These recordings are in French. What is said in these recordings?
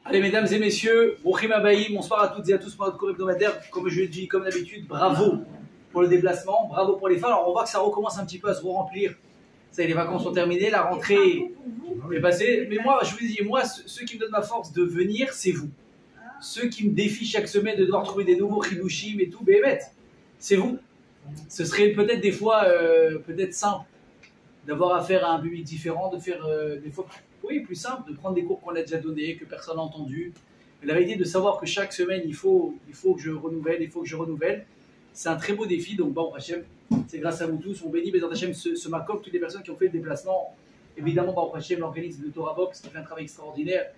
Allez mesdames et messieurs, Brouchim Habayim, bonsoir à toutes et à tous pour notre cours hebdomadaire. Comme je le dis, comme d'habitude, bravo pour le déplacement, bravo pour les femmes. Alors on voit que ça recommence un petit peu à se remplir. Ça y est, les vacances sont terminées, la rentrée est passée. Mais moi, je vous dis, moi, ceux qui me donnent ma force de venir, c'est vous. Ceux qui me défient chaque semaine de devoir trouver des nouveaux chidushim et tout, bémet, c'est vous. Ce serait peut-être des fois peut-être simple d'avoir affaire à un public différent, de faire des fois plus simple, de prendre des cours qu'on a déjà donnés, que personne n'a entendu. Mais la réalité de savoir que chaque semaine, il faut que je renouvelle, c'est un très beau défi. Donc bon, Hachem, c'est grâce à vous tous. On bénit Bézant Hachem ce Makov, toutes les personnes qui ont fait le déplacement. Évidemment, Baruch Hachem, l'organisme de Torah Box qui fait un travail extraordinaire.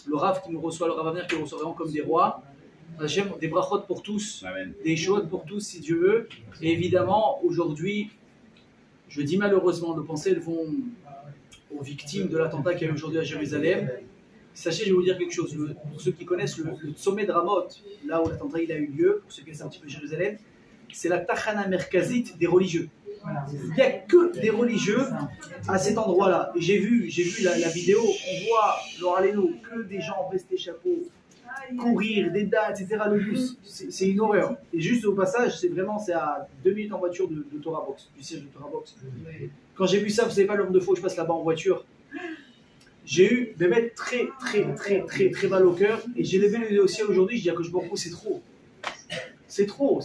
Le Rav qui nous reçoit, le Rav Avner qui nous reçoit vraiment comme des rois. Hachem, des brachot pour tous, Amen. Des choses pour tous si Dieu veut. Et évidemment, aujourd'hui, je dis malheureusement, nos pensées vont aux victimes de l'attentat qu'il y a eu aujourd'hui à Jérusalem. Sachez, je vais vous dire quelque chose. Pour ceux qui connaissent le sommet de Ramoth, là où l'attentat il a eu lieu, pour ceux qui connaissent un petit peu Jérusalem, c'est la Tachana Merkazit des religieux. Il n'y a que des religieux à cet endroit-là. Et j'ai vu la vidéo, on voit, Laura Leno, que des gens en veste et chapeau, courir, des dates, etc. Le bus, c'est une horreur. Et juste au passage, c'est à 2 minutes en voiture de Torah Box, du siège de Torah Box. Quand j'ai vu ça, vous savez pas le nombre de fois que je passe là-bas en voiture. J'ai eu des mecs très mal au cœur. Et j'ai levé le dossier aujourd'hui, je dis que je m'en fous, c'est trop. C'est trop.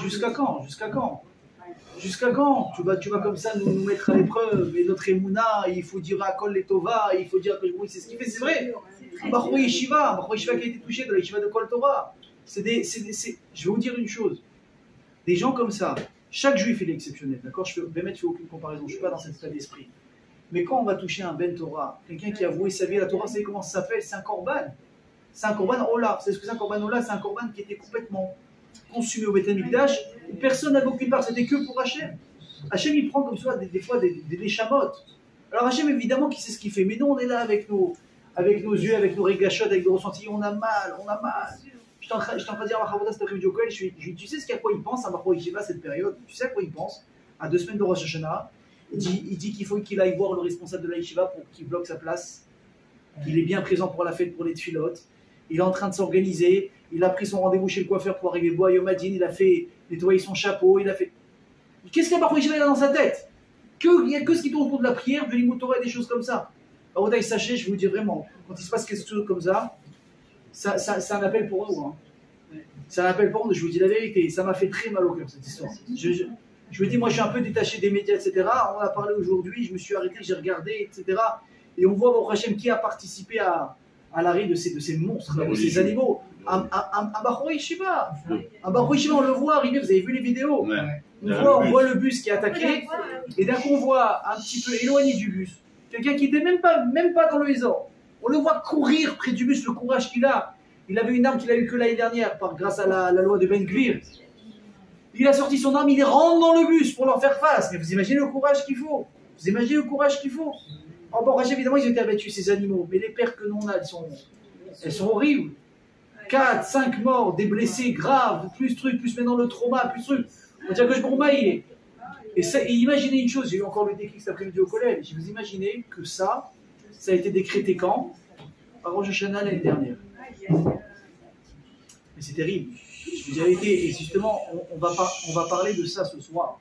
Jusqu'à quand tu vas comme ça nous mettre à l'épreuve. Et notre émouna, il faut dire à Kol Letova, il faut dire que c'est ce qu'il fait, c'est vrai. Bahroui Yeshiva qui a été touché de la Yeshiva de Kol Torah. Je vais vous dire une chose. Des gens comme ça, chaque juif est exceptionnel, d'accord? Je ne fais aucune comparaison, je ne suis pas dans cet état d'esprit. Mais quand on va toucher un Ben Torah, quelqu'un qui a voué sa vie à la Torah, vous savez comment ça s'appelle? C'est un korban. C'est un korban Ola. C'est ce que c'est un korban Ola? C'est un korban qui était complètement consumé au Beth Amikdash. Personne n'avait aucune part, c'était que pour Hachem. Hachem, il prend comme ça des fois des chamottes. Alors Hachem, évidemment, qui sait ce qu'il fait. Mais nous, on est là avec nos yeux, avec nos régachotes, avec nos ressentis. On a mal. Je suis en train de dire à Mahavoda cet après-midi au collège, tu sais à quoi il pense à Bahroui Yeshiva cette période? Tu sais à quoi il pense? À 2 semaines de Rosh Hashanah. Il dit qu'il faut qu'il aille voir le responsable de la Yeshiva pour qu'il bloque sa place, qu'il est bien présent pour la fête, pour les tfilotes. Il est en train de s'organiser. Il a pris son rendez-vous chez le coiffeur pour arriver à Yom Hadin. Il a fait nettoyer son chapeau. Il a fait. Qu'est-ce qu'il y a Bahroui Yeshiva dans sa tête? Il n'y a que ce qui tourne autour de la prière, de l'imotora et des choses comme ça. Alors, sachez, je vous dis vraiment, quand il se passe quelque chose comme ça, c'est un appel pour nous. Hein. C'est un appel pour nous, je vous dis la vérité. Ça m'a fait très mal au cœur, cette histoire. Je me dis, moi, je suis un peu détaché des médias, etc. On en a parlé aujourd'hui, je me suis arrêté, j'ai regardé, etc. Et on voit, Baruch Hashem, qui a participé à l'arrêt de ces monstres, de ces animaux. Un Bahroui Yeshiva. Un Bahroui Yeshiva, on le voit arriver, vous avez vu les vidéos. On voit le bus qui est attaqué, et d'un coup, on voit un petit peu éloigné du bus. Quelqu'un qui n'était même pas dans le Hézor. On le voit courir près du bus, le courage qu'il a. Il avait une arme qu'il a eue que l'année dernière, grâce à la loi de Ben Gvir. Il a sorti son arme, il rentre dans le bus pour leur faire face. Mais vous imaginez le courage qu'il faut. En bon, évidemment, ils ont été abattus, ces animaux. Mais les pertes que nous on a, elles sont horribles. 4, 5 morts, des blessés graves, plus maintenant le trauma, plus truc. On dirait que je bourmaille. Et imaginez une chose, j'ai eu encore le déclic cet après-midi au collège. Vous imaginez que ça a été décrété quand? Par Rosh Hashanah l'année dernière. Mais c'est terrible. Je vous dis la vérité. Et justement, on va parler de ça ce soir.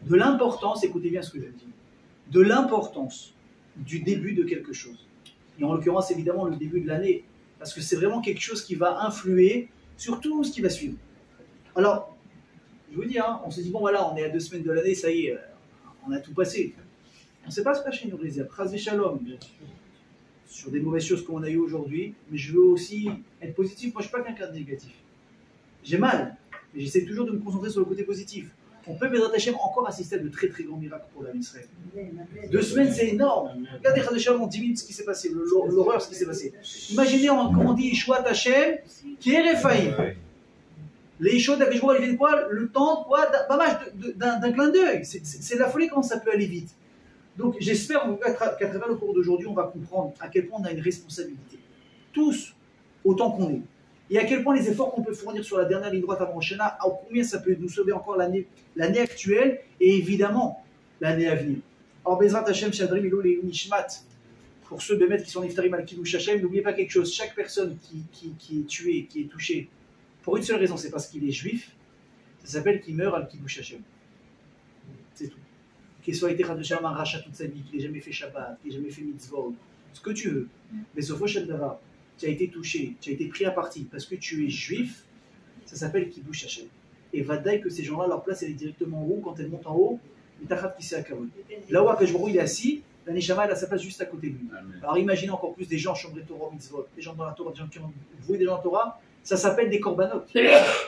De l'importance, écoutez bien ce que je dis, de l'importance du début de quelque chose. Et en l'occurrence, évidemment, le début de l'année. Parce que c'est vraiment quelque chose qui va influer sur tout ce qui va suivre. Alors, je vous dis, hein, on se dit, bon voilà, on est à 2 semaines de l'année, ça y est, on a tout passé. On ne sait pas se passer nous réserve. Chas v'shalom, sur des mauvaises choses qu'on a eues aujourd'hui, mais je veux aussi être positif. Moi, je ne suis pas quelqu'un de négatif. J'ai mal, mais j'essaie toujours de me concentrer sur le côté positif. On peut, Bézrat Hachem, encore assister à de très grands miracles pour la Israël. 2 semaines, c'est énorme. Regardez, Chas v'shalom, en 10 minutes, ce qui s'est passé, l'horreur, ce qui s'est passé. Imaginez, comme on dit, Yeshuat Hachem, qui est Refaïm. Les choses d'Akashbour, ils viennent quoi? Le temps d'un clin d'œil. C'est la folie quand ça peut aller vite. Donc j'espère qu'à travers le cours d'aujourd'hui, on va comprendre à quel point on a une responsabilité. Tous, autant qu'on est. Et à quel point les efforts qu'on peut fournir sur la dernière ligne droite avant Rosh Hashanah, combien ça peut nous sauver encore l'année actuelle et évidemment l'année à venir. Alors Bezrat Hashem Shadrim Ilo Nishmat pour ceux Bémet qui sont Niftarim al Kiddush Hashem, n'oubliez pas quelque chose, chaque personne qui est tuée, qui est touchée, pour une seule raison, c'est parce qu'il est juif, ça s'appelle qu'il meurt al Kiddush Hashem. C'est tout. Qu'il soit été Radoshem un rachat toute sa vie, qu'il n'ait jamais fait Shabbat, qu'il n'ait jamais fait mitzvot, ce que tu veux. Mais sauf au Davar, tu as été touché, tu as été pris à partie parce que tu es juif, ça s'appelle Kiddush Hashem. Et vadaï que ces gens-là, leur place, elle est directement en haut, quand elle monte en haut, mitachat qui à Kavod. Là où Akash Baruch il est assis, la Neshama elle a sa place juste à côté de lui. Alors imaginez encore plus des gens Shomrei Torah mitzvot, des gens dans la Torah, des gens qui ont voué des gens dans la Torah, ça s'appelle des korbanot.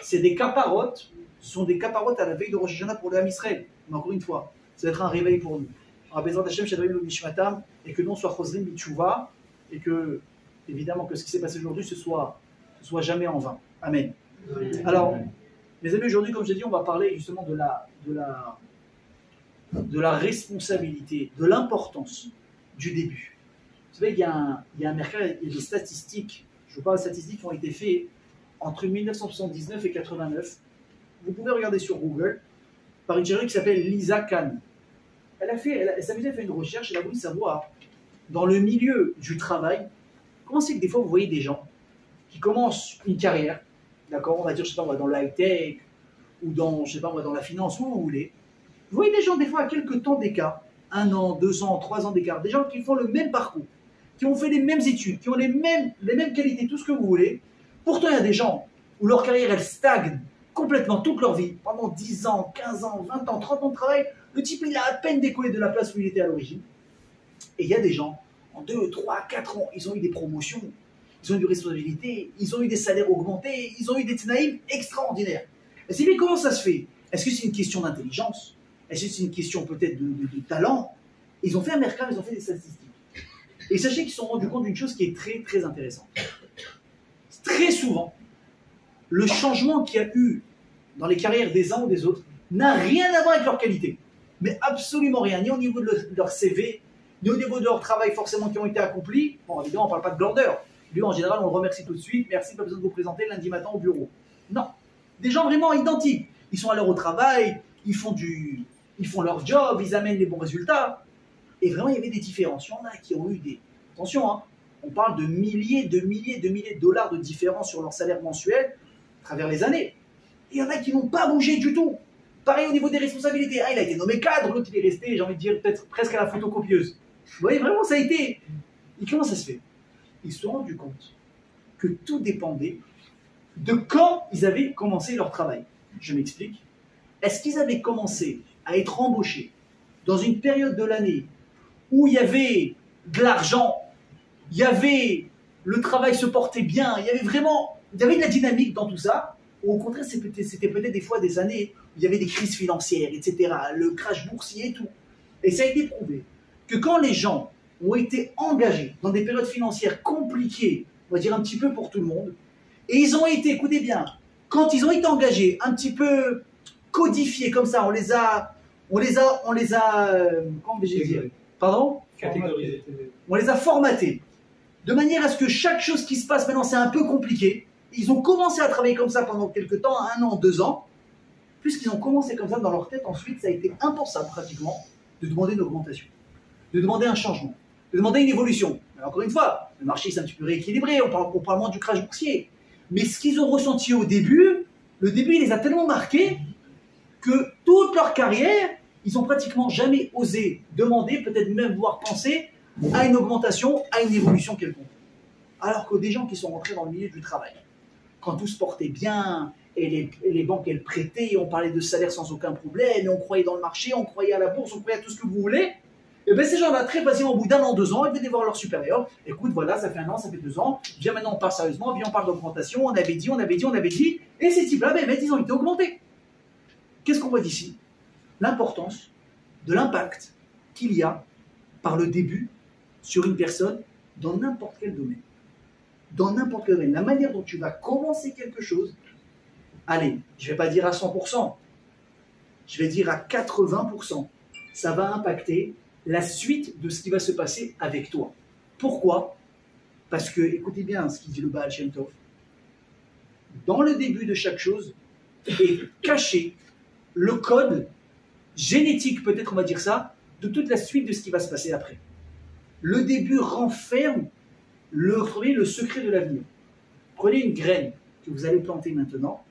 C'est des kaparot, ce sont des kaparot à la veille de Rosh Hashanah pour le Ham Israël. Mais encore une fois, ça va être un réveil pour nous. Alors Bezrat Hashem, Shadavim le Mishmatam, et que non soit Chosrim Mitchouva, et que, évidemment, que ce qui s'est passé aujourd'hui, ce soit jamais en vain. Amen. Alors, mes amis, aujourd'hui, comme j'ai dit, on va parler justement de la responsabilité, de l'importance du début. Vous savez, il y a un mercredi, il y a des statistiques, je vous parle de statistiques qui ont été faites entre 1979 et 89. Vous pouvez regarder sur Google, par une chercheuse qui s'appelle Lisa Kahn. Elle s'amusait à faire une recherche, elle a voulu savoir, dans le milieu du travail, comment c'est que des fois vous voyez des gens qui commencent une carrière, d'accord, on va dire, je sais pas moi, dans le high-tech, ou dans, je sais pas moi, dans la finance, où vous voulez. Vous voyez des gens, des fois, à quelques temps d'écart, 1 an, 2 ans, 3 ans d'écart, des gens qui font le même parcours, qui ont fait les mêmes études, qui ont les mêmes qualités, tout ce que vous voulez. Pourtant, il y a des gens où leur carrière, elle stagne complètement toute leur vie, pendant 10 ans, 15 ans, 20 ans, 30 ans de travail, le type, il a à peine décollé de la place où il était à l'origine. Et il y a des gens, en 2, 3, 4 ans, ils ont eu des promotions, ils ont eu des responsabilités, ils ont eu des salaires augmentés, ils ont eu des tnaïm extraordinaires. Et c'est bien, comment ça se fait? Est-ce que c'est une question d'intelligence? Est-ce que c'est une question peut-être de talent? Ils ont fait un mercat, ils ont fait des statistiques. Et sachez qu'ils se sont rendus compte d'une chose qui est très très intéressante. Très souvent, le changement qu'il y a eu dans les carrières des uns ou des autres n'a rien à voir avec leur qualité. Mais absolument rien, ni au niveau de leur CV, ni au niveau de leur travail forcément qui ont été accomplis. Bon, évidemment, on ne parle pas de grandeur. Lui, en général, on le remercie tout de suite. Merci, pas besoin de vous présenter lundi matin au bureau. Non. Des gens vraiment identiques. Ils sont à l'heure au travail, ils font leur job, ils amènent les bons résultats. Et vraiment, il y avait des différences. Il y en a qui ont eu des... Attention, hein, on parle de milliers de dollars de différence sur leur salaire mensuel à travers les années. Et il y en a qui n'ont pas bougé du tout. Pareil au niveau des responsabilités. Ah, il a été nommé cadre, l'autre il est resté, j'ai envie de dire, peut-être presque à la photocopieuse. Vous voyez, vraiment, ça a été... Et comment ça se fait? Ils se sont rendus compte que tout dépendait de quand ils avaient commencé leur travail. Je m'explique. Est-ce qu'ils avaient commencé à être embauchés dans une période de l'année où il y avait de l'argent, il y avait... le travail se portait bien, il y avait vraiment... il y avait de la dynamique dans tout ça, ou au contraire, c'était peut-être des fois des années où il y avait des crises financières, etc., le crash boursier et tout. Et ça a été prouvé que quand les gens ont été engagés dans des périodes financières compliquées, on va dire un petit peu pour tout le monde, et ils ont été, écoutez bien, quand ils ont été engagés, un petit peu codifiés comme ça, on les a, comment vais-je dire? Pardon? Catégorisés. On les a formatés, de manière à ce que chaque chose qui se passe maintenant, c'est un peu compliqué. Ils ont commencé à travailler comme ça pendant quelques temps, 1 an, 2 ans, puisqu'ils ont commencé comme ça dans leur tête, ensuite ça a été impensable pratiquement de demander une augmentation, de demander un changement, de demander une évolution. Alors, encore une fois, le marché s'est un petit peu rééquilibré, on parle moins du crash boursier. Mais ce qu'ils ont ressenti au début, le début il les a tellement marqués que toute leur carrière, ils n'ont pratiquement jamais osé demander, peut-être même voire penser à une augmentation, à une évolution quelconque. Alors que des gens qui sont rentrés dans le milieu du travail, quand tout se portait bien, et les banques elles prêtaient, on parlait de salaire sans aucun problème, et on croyait dans le marché, on croyait à la bourse, on croyait à tout ce que vous voulez, et bien ces gens-là, très facilement, au bout d'1 an, 2 ans, ils venaient voir leur supérieur. Écoute, voilà, ça fait 1 an, ça fait 2 ans, viens maintenant on parle sérieusement, viens on parle d'augmentation, on avait dit, et ces types-là, ben, ils ont été augmentés. Qu'est-ce qu'on voit d'ici? L'importance de l'impact qu'il y a par le début sur une personne dans n'importe quel domaine. Dans n'importe quel domaine. La manière dont tu vas commencer quelque chose, allez, je ne vais pas dire à 100%, je vais dire à 80%, ça va impacter la suite de ce qui va se passer avec toi. Pourquoi? Parce que, écoutez bien ce qu'il dit le Baal Shem Tov, dans le début de chaque chose est caché le code génétique, peut-être on va dire ça, de toute la suite de ce qui va se passer après. Le début renferme le secret de l'avenir. Prenez une graine que vous allez planter maintenant.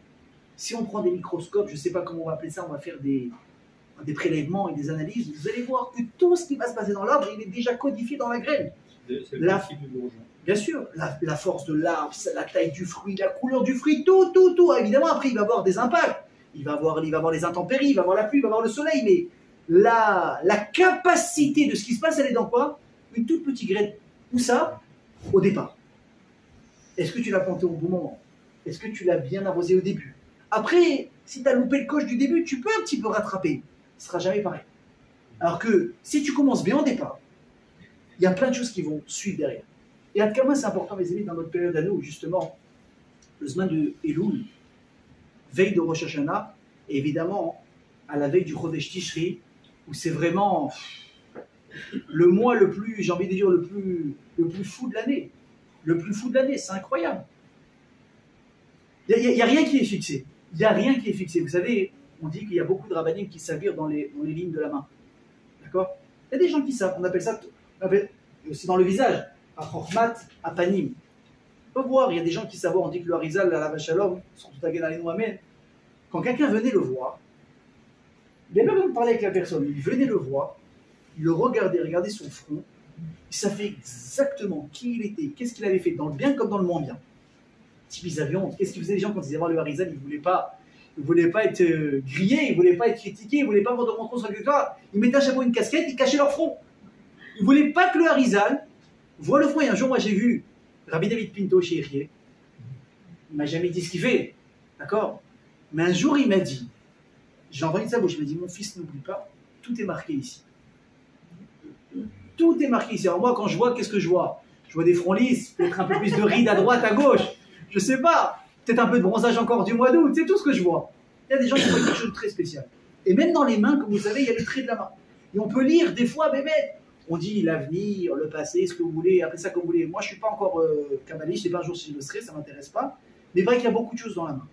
Si on prend des microscopes, je ne sais pas comment on va appeler ça, on va faire des prélèvements et des analyses, vous allez voir que tout ce qui va se passer dans l'arbre, il est déjà codifié dans la graine. Bien sûr, la force de l'arbre, la taille du fruit, la couleur du fruit, tout. Évidemment, après, il va avoir des impacts. Il va avoir les intempéries, il va avoir la pluie, il va avoir le soleil, mais la capacité de ce qui se passe, elle est dans quoi? Une toute petite graine. Où ça? Au départ. Est-ce que tu l'as planté au bon moment? Est-ce que tu l'as bien arrosé au début? Après, si tu as loupé le coche du début, tu peux un petit peu rattraper. Ce ne sera jamais pareil. Alors que si tu commences bien au départ, il y a plein de choses qui vont suivre derrière. Et à Tkama, c'est important, mes amis, dans notre période à nous, justement, le semaine de Elul, veille de Rosh Hashanah, et évidemment, à la veille du Chodesh Tishri, où c'est vraiment le mois le plus, j'ai envie de dire, le plus fou de l'année. Le plus fou de l'année, c'est incroyable. Il n'y a rien qui est fixé. Il n'y a rien qui est fixé. Vous savez, on dit qu'il y a beaucoup de rabbinim qui s'avirent dans les lignes de la main. D'accord? Il y a des gens qui savent. On appelle ça aussi dans le visage. À Chochmat, à Panim. On peut voir, il y a des gens qui savent. On dit que le Harizal, la Vachalom, sont tout à fait dans les quand quelqu'un venait le voir, il n'avait pas besoin de parler avec la personne. Il venait le voir, il le regardait son front. Il savait exactement qui il était, qu'est-ce qu'il avait fait, dans le bien comme dans le moins bien. Type Isavion, qu'est-ce qu'ils faisaient les gens quand ils allaient voir le Harizal? Ils ne voulaient pas être grillés, ils ne voulaient pas être critiqués, ils ne voulaient pas avoir de rencontre sur le territoire. Ils mettaient à chaque fois une casquette, ils cachaient leur front. Ils ne voulaient pas que le Harizal voit le front. Et un jour, moi j'ai vu Rabbi David Pinto chez Érié. Il ne m'a jamais dit ce qu'il fait, d'accord? Mais un jour, il m'a dit, j'ai envoyé de sa bouche, il m'a dit, mon fils, n'oublie pas, tout est marqué ici. Tout est marqué ici. Alors moi, quand je vois, qu'est-ce que je vois? Je vois des fronts lisses, peut-être un peu plus de rides à droite, à gauche. Je sais pas. Peut-être un peu de bronzage encore du mois d'août. C'est tout ce que je vois. Il y a des gens qui voient quelque chose de très spécial. Et même dans les mains, comme vous savez, il y a les traits de la main. Et on peut lire des fois, bébé. On dit l'avenir, le passé, ce que vous voulez, appelez ça comme vous voulez. Moi, je ne suis pas encore kabbaliste, je ne sais pas un jour si je le serai, ça ne m'intéresse pas. Mais vrai qu'il y a beaucoup de choses dans la main.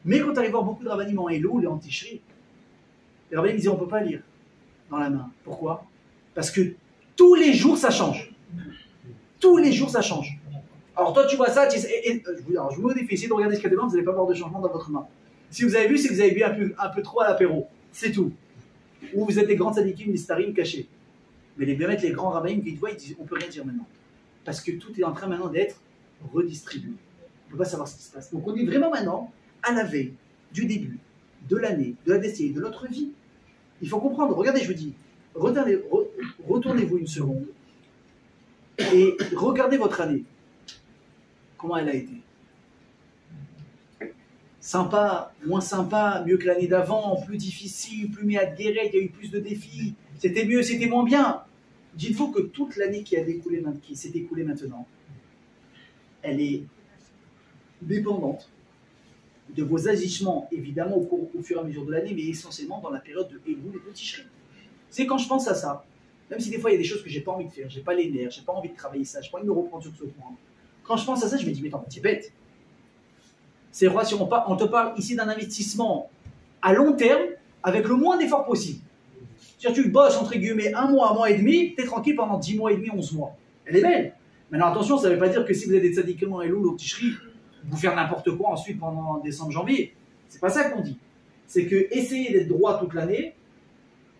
Mais quand tu arrives voir beaucoup de rabbinim en Elul et en Tishri, les rabbinim disaient on ne peut pas lire dans la main. Pourquoi? Parce que tous les jours ça change. Tous les jours ça change. Alors toi tu vois ça, je vous mets au défi, essayez de regarder ce qu'il y a dedans, vous n'allez pas voir de changement dans votre main. Si vous avez vu, c'est que vous avez bu un peu trop à l'apéro. C'est tout. Ou vous êtes des grands tzadikim, des starim cachés. Mais les bien-être, les grands rabbinim qui te voient, ils disent on ne peut rien dire maintenant. Parce que tout est en train maintenant d'être redistribué. On ne peut pas savoir ce qui se passe. Donc on est vraiment maintenant à la veille du début de l'année, de la décennie, de notre vie. Il faut comprendre, regardez, je vous dis, retournez-vous une seconde et regardez votre année. Comment elle a été? Sympa, moins sympa, mieux que l'année d'avant, plus difficile, plus mis à guérir, il y a eu plus de défis, c'était mieux, c'était moins bien. Dites-vous que toute l'année qui s'est écoulée maintenant, elle est dépendante de vos agissements, évidemment, au fur et à mesure de l'année, mais essentiellement dans la période de Elul et de Tishri. C'est quand je pense à ça, même si des fois il y a des choses que j'ai pas envie de faire, j'ai pas les nerfs, j'ai pas envie de travailler ça, j'ai pas envie de me reprendre sur ce point. Quand je pense à ça, je me dis, mais attends, t'es bête. C'est vrai, si on te parle ici d'un investissement à long terme, avec le moins d'efforts possible. C'est-à-dire, tu bosses entre guillemets un mois et demi, t'es tranquille pendant 10 mois et demi, 11 mois. Elle est belle. Maintenant, attention, ça ne veut pas dire que si vous êtes des tzadikim en Elul ou Tishri, vous faire n'importe quoi ensuite pendant décembre, janvier. C'est pas ça qu'on dit. C'est que essayez d'être droit toute l'année,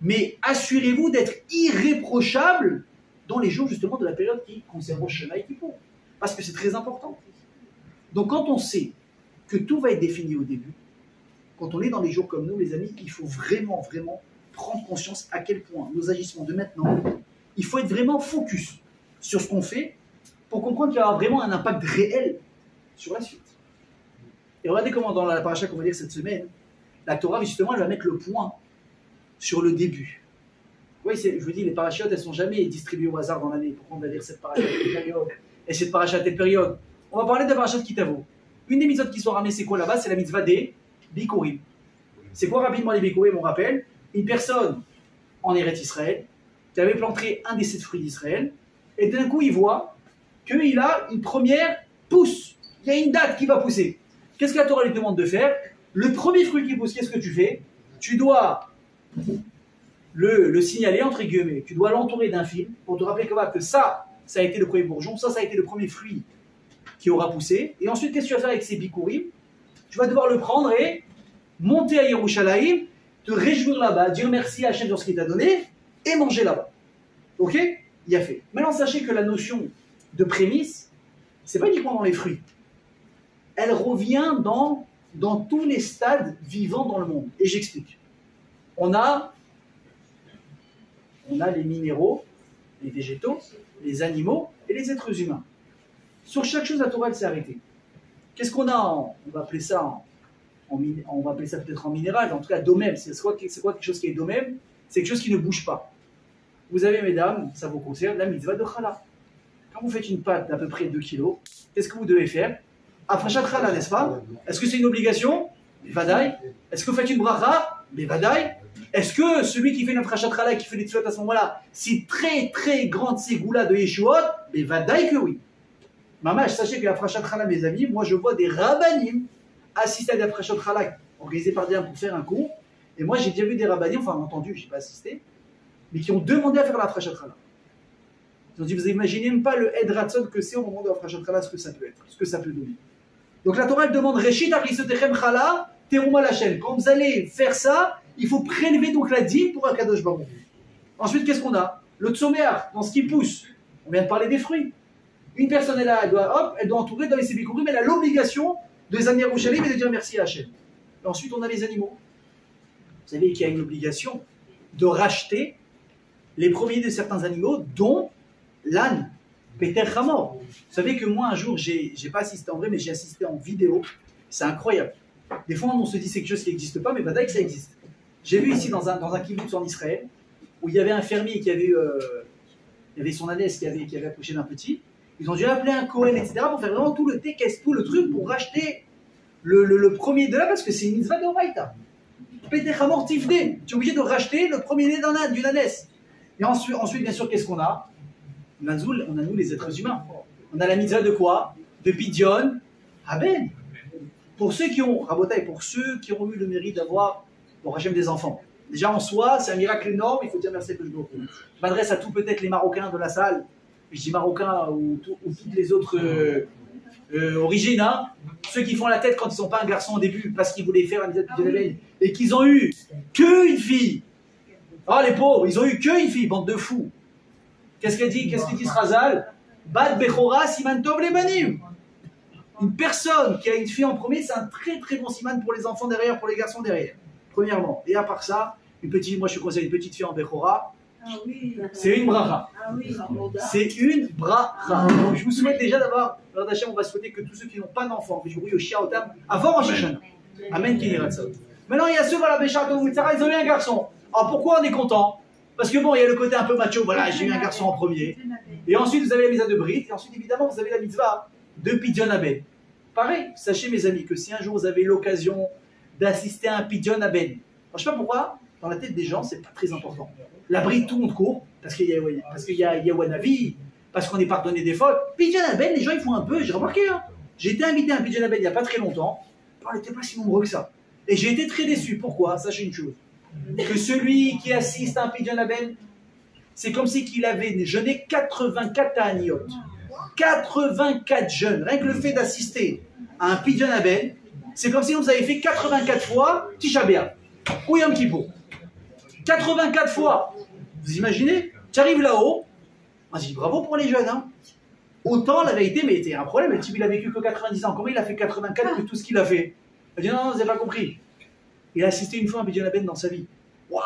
mais assurez-vous d'être irréprochable dans les jours justement de la période qui concerne Rosh Hashanah et Kippour. Parce que c'est très important. Donc quand on sait que tout va être défini au début, quand on est dans les jours comme nous, les amis, il faut vraiment, vraiment prendre conscience à quel point nos agissements de maintenant, il faut être vraiment focus sur ce qu'on fait pour comprendre qu'il y aura vraiment un impact réel sur la suite. Et regardez comment dans la paracha qu'on va lire cette semaine, la Torah, justement, elle va mettre le point sur le début. Oui, je vous dis, les parachutes, elles ne sont jamais distribuées au hasard dans l'année. Pourquoi on va lire cette paracha à telle période et cette paracha à telle période? On va parler de la paracha de Kitavo. Une des mitzvot qui sont ramenées, c'est quoi là-bas? C'est la mitzvah des Bikurim. C'est quoi rapidement les Bikurim? On rappelle, une personne en Eretz Israël qui avait planté un des 7 fruits d'Israël, et d'un coup, il voit qu'il a une première pousse. Il y a une date qui va pousser. Qu'est-ce que la Torah lui demande de faire? Le premier fruit qui pousse, qu'est-ce que tu fais? Tu dois le signaler, entre guillemets. Tu dois l'entourer d'un film pour te rappeler que ça a été le premier bourgeon, ça a été le premier fruit qui aura poussé. Et ensuite, qu'est-ce que tu vas faire avec ces bikurim? Tu vas devoir le prendre et monter à Yerushalayim, te réjouir là-bas, dire merci à Hachem sur ce qu'il t'a donné et manger là-bas. Ok? Il y a fait. Maintenant, sachez que la notion de prémisse, c'est pas uniquement dans les fruits. Elle revient dans tous les stades vivants dans le monde. Et j'explique. On a les minéraux, les végétaux, les animaux et les êtres humains. Sur chaque chose, la Torah, elle s'est arrêtée. Qu'est-ce qu'on a on va appeler ça on va appeler ça peut-être en minéral, en tout cas domème. C'est quoi quelque chose qui est domème? C'est quelque chose qui ne bouge pas. Vous avez, mesdames, ça vous concerne, la mitzvah de challah. Quand vous faites une pâte d'à peu près 2 kilos, qu'est-ce que vous devez faire? Afrachat challah, n'est-ce pas? Est-ce que c'est une obligation? Vadaï. Est-ce que vous faites une bracha? Mais vadaï. Est-ce que celui qui fait une afrachat challah, qui fait des tfilot à ce moment-là, c'est très très grande ségoula de Yeshuot? Mais vadaï que oui. Mamash, sachez que l'afrachat challah, mes amis, moi je vois des rabbanim assister à des afrachat challah organisés par des pour faire un cours. Et moi j'ai déjà vu des rabbanim, enfin entendu, je n'ai pas assisté, mais qui ont demandé à faire l'afrachat challah. Ils ont dit, vous imaginez même pas le Edratson que c'est au moment de l'afrachat challah, ce que ça peut être, ce que ça peut donner. Donc la Torah elle demande Reshit Arisotechem Chala Teruma Lachem. Quand vous allez faire ça, il faut prélever donc la dîme pour Akadosh Baruch. Ensuite, qu'est-ce qu'on a? Le tsoméar, dans ce qui pousse. On vient de parler des fruits. Une personne est là, elle doit entourer dans les sébikourim, mais elle a l'obligation de les amener à Yerushalayim et de dire merci à Hachem. Et ensuite, on a les animaux. Vous savez qu'il y a une obligation de racheter les premiers de certains animaux, dont l'âne, Peter Hamor. Vous savez que moi, un jour, j'ai pas assisté en vrai, mais j'ai assisté en vidéo. C'est incroyable. Des fois, on se dit c'est quelque chose qui n'existe pas, mais vadaï que ça existe. J'ai vu ici dans un kibbutz en Israël, où il y avait un fermier qui avait, il y avait son ânesse qui avait accouché d'un petit. Ils ont dû appeler un Cohen, etc., pour faire vraiment tout le tékes, tout le truc, pour racheter le premier de là, parce que c'est une mitzvah de Oraïta. Peter Hamor Tifdé. Tu es obligé de racheter le premier-né d'une ânesse. Et ensuite, bien sûr, qu'est-ce qu'on a? On a nous les êtres humains. On a la mitzvah de quoi? De Pidyon, Aben. Pour ceux qui ont, Rabotaï, pour ceux qui ont eu le mérite d'avoir le régime des enfants. Déjà en soi, c'est un miracle énorme, il faut dire merci que je dois. Je m'adresse à tous peut-être les Marocains de la salle, je dis Marocains ou toutes les autres origines, hein. Ceux qui font la tête quand ils ne sont pas un garçon au début parce qu'ils voulaient faire la mitzvah de Pidyon Aben et qu'ils ont eu qu'une fille. Oh les pauvres, ils ont eu qu'une fille, bande de fous. Qu'est-ce qu'il dit Srazal? Bad Bechora Siman Tov Lebanim. Une personne qui a une fille en premier, c'est un très très bon siman pour les enfants derrière, pour les garçons derrière. Premièrement. Et à part ça, moi je conseille une petite fille en Bechora. Ah oui. C'est une bracha. Ah oui. C'est une bracha. Donc je vous souhaite déjà d'avoir, on va souhaiter que tous ceux qui n'ont pas d'enfants, je vous prie au Shia Otam, avant Rosh Hashanah. Amen. Maintenant il y a ceux, voilà, Béchar, ils ont eu un garçon. Alors pourquoi on est content? Parce que bon, il y a le côté un peu macho, voilà, j'ai eu un garçon en premier. Et ensuite, vous avez la mitzvah de Brit, et ensuite, évidemment, vous avez la mitzvah de Pidyon Aben. Pareil, sachez, mes amis, que si un jour vous avez l'occasion d'assister à un Pidyon Aben, alors, je ne sais pas pourquoi, dans la tête des gens, c'est pas très important. La Brit, tout le monde court, parce qu'il y a Yawanavi, parce qu'on est pardonné des fautes. Pidyon Aben, les gens, ils font un peu, j'ai remarqué, hein. J'ai été invité à un Pidyon Aben il n'y a pas très longtemps, on n'était pas si nombreux que ça. Et j'ai été très déçu. Pourquoi? Sachez une chose. Que celui qui assiste à un Pidyon Aben, c'est comme si qu'il avait jeûné 84 Ta'aniot. 84 jeûnes. Rien que le fait d'assister à un Pidyon Aben, c'est comme si vous avez fait 84 fois Tisha B'Av ou Yom Kippour. 84 fois. Vous imaginez? Tu arrives là-haut, on se dit bravo pour les jeunes. Hein. Autant la vérité, mais il y a un problème. Le type, il a vécu que 90 ans. Comment il a fait 84 que tout ce qu'il a fait? Il a dit non, vous n'avez pas compris. Il a assisté une fois à un Pidyon Aben dans sa vie. Waouh!